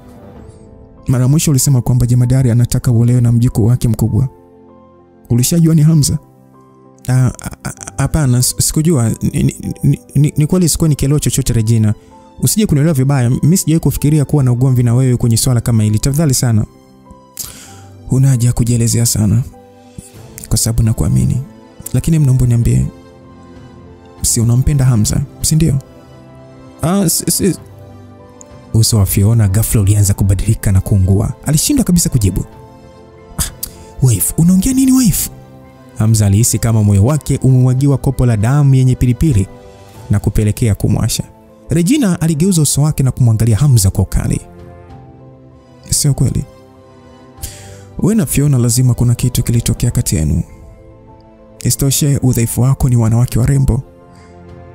mara mwisho ulisema kwamba jemadari anataka uolewe na mjukuu wake mkubwa. Ulishajua ni Hamza? Hapana, sikujua. Ni kweli sikuwa nikielewa chochote Regina. Usije kunielewa vibaya. Mimi sijawahi kufikiria kuwa na ugomvi na wewe kwenye swala kama hili. Tafadhali sana. Huna haja kujielezea sana, kwa sababu nakuamini. Lakini mnaomba niambie, si unampenda Hamza, si ndio? Uso wa Fiona ghafla ulianza kubadilika na kuungua. Alishindwa kabisa kujibu. Wife, unaongea nini wife? Hamza alihisi kama moyo wake umemwagiwa kopo la damu yenye pilipili na kupelekea kumwasha. Regina aligeuza uso wake na kumwangalia Hamza kwa ukali. Sio kweli. Wewe na Fiona lazima kuna kitu kilitokea kati yenu. Isitoshe udhaifu wako ni wanawake warembo.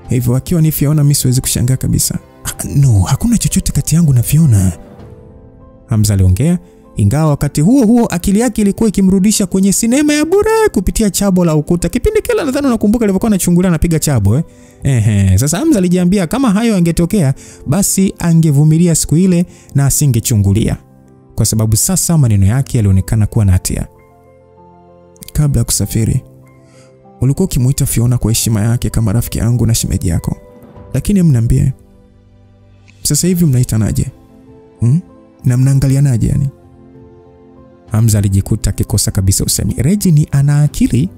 Hivyo akiwa ni Fiona, mimi siwezi kushangaa kabisa. No, hakuna chochote kati yangu na Fiona, Hamza aliongea, ingawa wakati huo akili yake ilikuwa ikimrudisha kwenye sinema ya bure kupitia chabo la ukuta. Kipindi kile nadhani unakumbuka alivyokuwa anachungulia anapiga chabo. Sasa Hamza alijiambia kama hayo angetokea, basi angevumilia siku ile na asingechungulia, kwa sababu sasa maneno yake yalionekana kuwa na hatia. Kabla ya kusafiri, ulikuwa ukimuita Fiona kwa heshima yake kama rafiki yangu na shemeji yako. Lakini mniambie, sasa hivi mnaitanaje? Na mnaangalianaje yani? Hamza alijikuta akikosa kabisa usemi. Regina ana akili.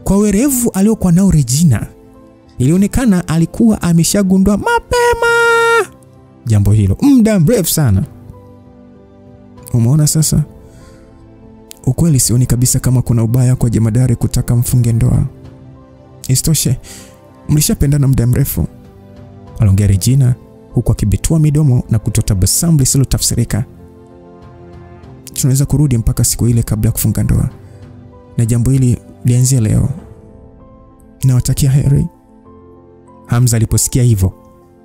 Kwa werevu aliokuwa nao Regina, ilionekana alikuwa ameshagundua mapema jambo hilo muda mrefu sana. Umeona sasa? Ukweli sioni kabisa kama kuna ubaya kwa jemadari kutaka mfunge ndoa. Isitoshe, mlishapendana muda mrefu, aliongea Regina huku akibitua midomo na kutotabasamu lisilotafsirika. Tunaweza kurudi mpaka siku ile kabla ya kufunga ndoa, na jambo hili lianzie leo. Nawatakia heri. Hamza aliposikia hivyo,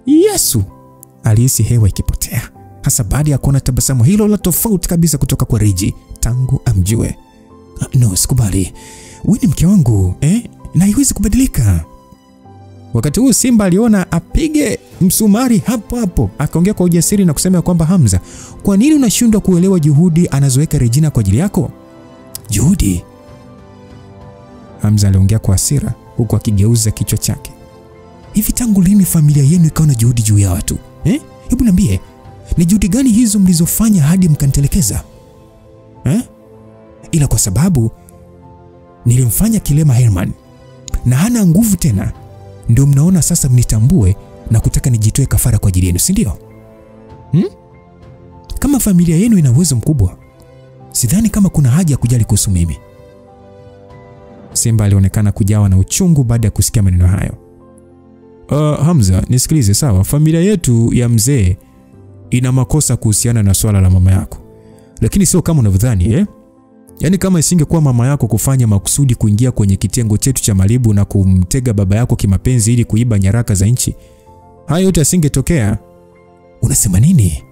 Yesu, alihisi hewa ikipotea. hasa baada ya kuona tabasamu hilo la tofauti kabisa kutoka kwa Reggie tangu amjue. No, sikubali. Wewe ni mke wangu, na haiwezi kubadilika. Wakati huu Simba aliona apige msumari hapo hapo. Akaongea kwa ujasiri na kusema kwamba Hamza, kwa nini unashindwa kuelewa juhudi anazoweka Regina kwa ajili yako? Juhudi? Hamza aliongea kwa hasira huku akigeuza kichwa chake. Hivi tangu lini familia yenu ikawa na juhudi juu ya watu? Hebu niambie, ni juhudi gani hizo mlizofanya hadi mkanitelekeza? Ila kwa sababu nilimfanya kilema Herman na hana nguvu tena, ndio mnaona sasa mnitambue na kutaka nijitoe kafara kwa ajili yenu, si ndio? Kama familia yenu ina uwezo mkubwa, sidhani kama kuna haja ya kujali kuhusu mimi. Simba alionekana kujawa na uchungu baada ya kusikia maneno hayo. Hamza, nisikilize sawa, familia yetu ya mzee ina makosa kuhusiana na swala la mama yako. Lakini sio kama unavyodhani, Yaani kama isingekuwa mama yako kufanya makusudi kuingia kwenye kitengo chetu cha Malibu na kumtega baba yako kimapenzi ili kuiba nyaraka za nchi, hayo yote yasingetokea. Unasema nini?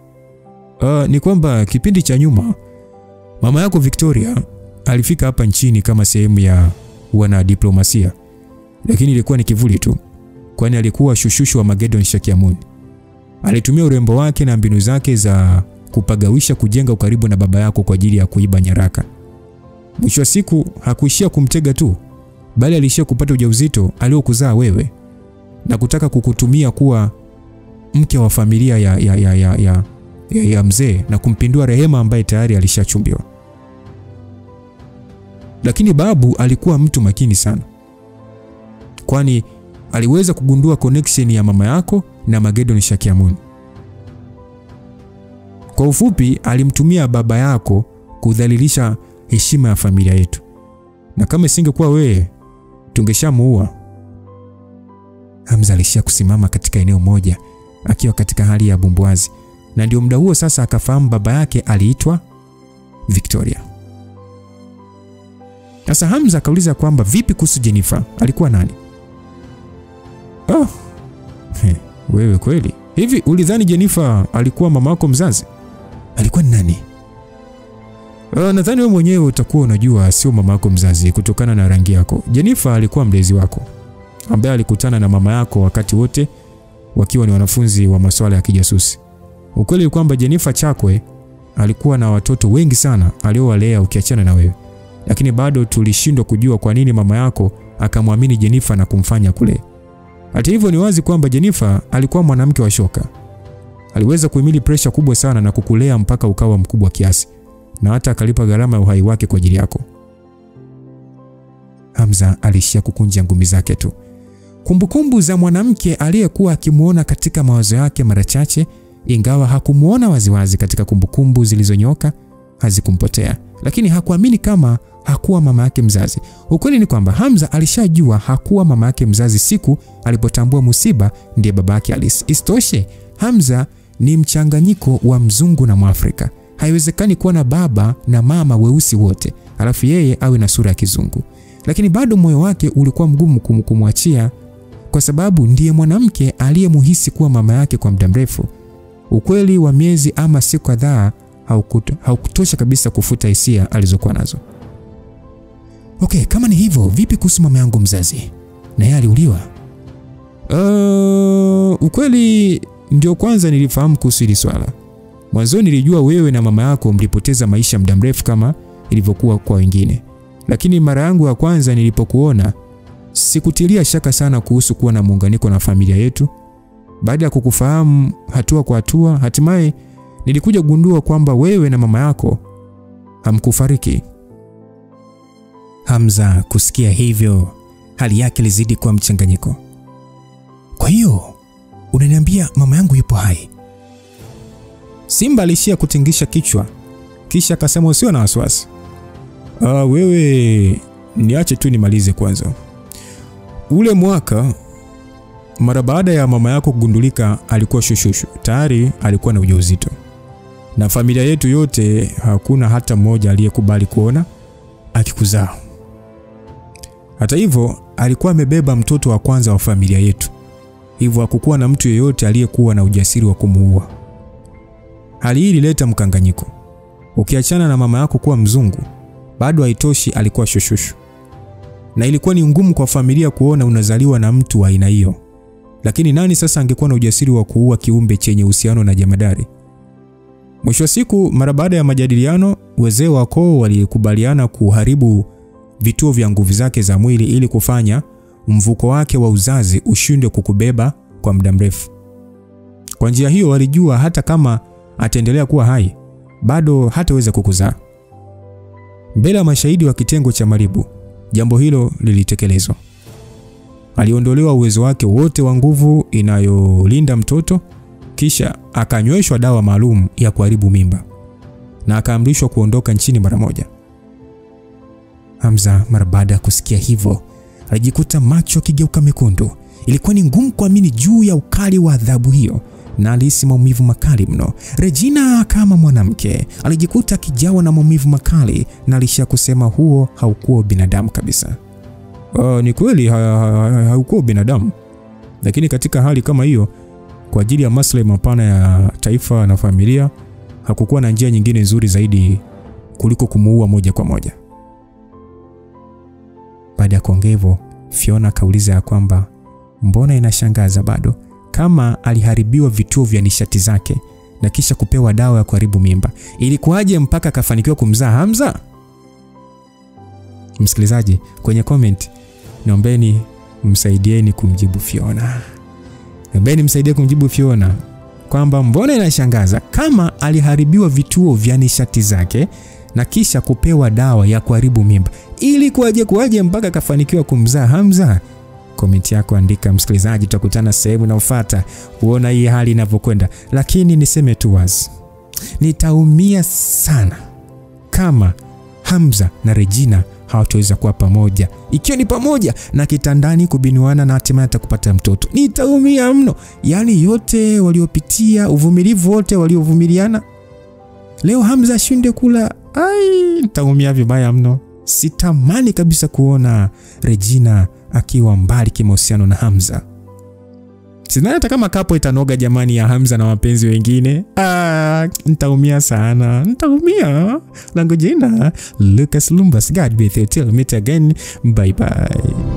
Ni kwamba kipindi cha nyuma mama yako Victoria alifika hapa nchini kama sehemu ya wana diplomasia, lakini ilikuwa ni kivuli tu, kwani alikuwa shushushu wa Magedon Shakiamun. Alitumia urembo wake na mbinu zake za kupagawisha kujenga ukaribu na baba yako kwa ajili ya kuiba nyaraka. Mwisho wa siku hakuishia kumtega tu, bali alishia kupata ujauzito aliokuzaa wewe na kutaka kukutumia kuwa mke wa familia ya mzee na kumpindua Rehema ambaye tayari alishachumbiwa. Lakini babu alikuwa mtu makini sana, kwani aliweza kugundua connection ya mama yako na Magedon Shakiamun. Kwa ufupi, alimtumia baba yako kudhalilisha heshima ya familia yetu. Na kama isingekuwa wewe, tungeshamuua. Hamza alishia kusimama katika eneo moja akiwa katika hali ya bumbwazi, na ndio muda huo sasa akafahamu baba yake aliitwa Victoria. Sasa Hamza akauliza kwamba vipi kuhusu Jennifer? Alikuwa nani? Wewe kweli? Hivi ulidhani Jennifer alikuwa mama yako mzazi? Alikuwa ni nani? Nadhani wewe mwenyewe utakuwa unajua sio mama yako mzazi kutokana na rangi yako. Jennifer alikuwa mlezi wako ambaye alikutana na mama yako wakati wote wakiwa ni wanafunzi wa masuala ya kijasusi. Ukweli ni kwamba Jennifer Chakwe alikuwa na watoto wengi sana aliowalea ukiachana na wewe. Lakini bado tulishindwa kujua kwa nini mama yako akamwamini Jennifer na kumfanya kule. Hata hivyo ni wazi kwamba Jennifer alikuwa mwanamke wa shoka. Aliweza kuhimili pressure kubwa sana na kukulea mpaka ukawa mkubwa kiasi, na hata akalipa gharama ya uhai wake kwa ajili yako. Hamza alishia kukunja ngumi zake tu. Kumbukumbu za mwanamke aliyekuwa akimuona katika mawazo yake mara chache, ingawa hakumuona waziwazi katika kumbukumbu zilizonyoka, hazikumpotea. Lakini hakuamini kama hakuwa mama yake mzazi. Ukweli ni kwamba Hamza alishajua hakuwa mama yake mzazi siku alipotambua Musiba ndiye baba yake Alice. Isitoshe, Hamza ni mchanganyiko wa mzungu na Mwafrika. Haiwezekani kuwa na baba na mama weusi wote alafu yeye awe na sura ya kizungu. Lakini bado moyo wake ulikuwa mgumu kumwachia, kwa sababu ndiye mwanamke aliyemuhisi kuwa mama yake kwa muda mrefu. Ukweli wa miezi ama siku kadhaa haukutosha kabisa kufuta hisia alizokuwa nazo. Okay, kama ni hivyo, vipi kuhusu mama yangu mzazi? Na yeye aliuliwa? Ukweli ndio kwanza nilifahamu kuhusu hili swala. Mwanzo nilijua wewe na mama yako mlipoteza maisha muda mrefu kama ilivyokuwa kwa wengine. Lakini mara yangu ya kwanza nilipokuona, sikutilia shaka sana kuhusu kuwa na muunganiko na familia yetu. Baada ya kukufahamu hatua kwa hatua, hatimaye nilikuja kugundua kwamba wewe na mama yako hamkufariki. Hamza kusikia hivyo, hali yake ilizidi kuwa mchanganyiko. Kwa hiyo, unaniambia mama yangu yupo hai? Simba alishia kutingisha kichwa, kisha akasema usio na wasiwasi. Wewe niache tu nimalize kwanza. Ule mwaka mara baada ya mama yako kugundulika alikuwa shushushu, tayari alikuwa na ujauzito. Na familia yetu yote hakuna hata mmoja aliyekubali kuona akikuzaa. Hata hivyo alikuwa amebeba mtoto wa kwanza wa familia yetu. Hivyo hakukuwa na mtu yeyote aliyekuwa na ujasiri wa kumuua. Hali hii ilileta mkanganyiko. Ukiachana na mama yako kuwa mzungu, bado haitoshi alikuwa shushushu. Na ilikuwa ni ngumu kwa familia kuona unazaliwa na mtu wa aina hiyo. Lakini nani sasa angekuwa na ujasiri wa kuua kiumbe chenye uhusiano na jemadari? Mwisho wa siku, mara baada ya majadiliano, wazee wa koo walikubaliana kuharibu vituo vya nguvu zake za mwili ili kufanya mvuko wake wa uzazi ushindwe kukubeba kwa muda mrefu. Kwa njia hiyo walijua hata kama ataendelea kuwa hai, bado hataweza kukuzaa. Mbele ya mashahidi wa kitengo cha Maribu, jambo hilo lilitekelezwa. Aliondolewa uwezo wake wote wa nguvu inayolinda mtoto, kisha akanyweshwa dawa maalum ya kuharibu mimba na akaamrishwa kuondoka nchini mara moja. Hamza mara baada ya kusikia hivyo, alijikuta macho kigeuka mekundu. Ilikuwa ni ngumu kuamini juu ya ukali wa adhabu hiyo, na alihisi maumivu makali mno. Regina kama mwanamke alijikuta akijawa na maumivu makali na alisha kusema huo haukuwa binadamu kabisa. Ni kweli haukuwa binadamu, lakini katika hali kama hiyo, kwa ajili ya maslahi mapana ya taifa na familia, hakukuwa na njia nyingine nzuri zaidi kuliko kumuua moja kwa moja. Baada ya kuongea hivyo, Fiona kauliza ya kwamba mbona inashangaza bado kama aliharibiwa vituo vya nishati zake na kisha kupewa dawa ya kuharibu mimba, ilikuwaje mpaka akafanikiwa kumzaa Hamza? Msikilizaji, kwenye comment naombeni msaidieni kumjibu Fiona. Naombeni msaidie kumjibu Fiona kwamba mbona inashangaza kama aliharibiwa vituo vya nishati zake na kisha kupewa dawa ya kuharibu mimba, ilikuwaje mpaka akafanikiwa kumzaa Hamza? Comment yako andika msikilizaji, tutakutana sehemu inayofuata kuona hii hali inavyokwenda. Lakini niseme tu wazi, nitaumia sana kama Hamza na Regina hawataweza kuwa pamoja, ikiwa ni pamoja na kitandani kubinuana na hatimaye atakupata mtoto. Nitaumia mno. Yaani yote waliopitia, uvumilivu wote waliovumiliana, leo Hamza ashinde kula. Nitaumia vibaya mno. Sitamani kabisa kuona Regina akiwa mbali kimahusiano na Hamza. Sidhani hata kama kapo itanoga jamani ya Hamza na wapenzi wengine. Nitaumia sana. Nitaumia. Langu jina Lucas Lumbas. God be with you till we meet again. Bye bye.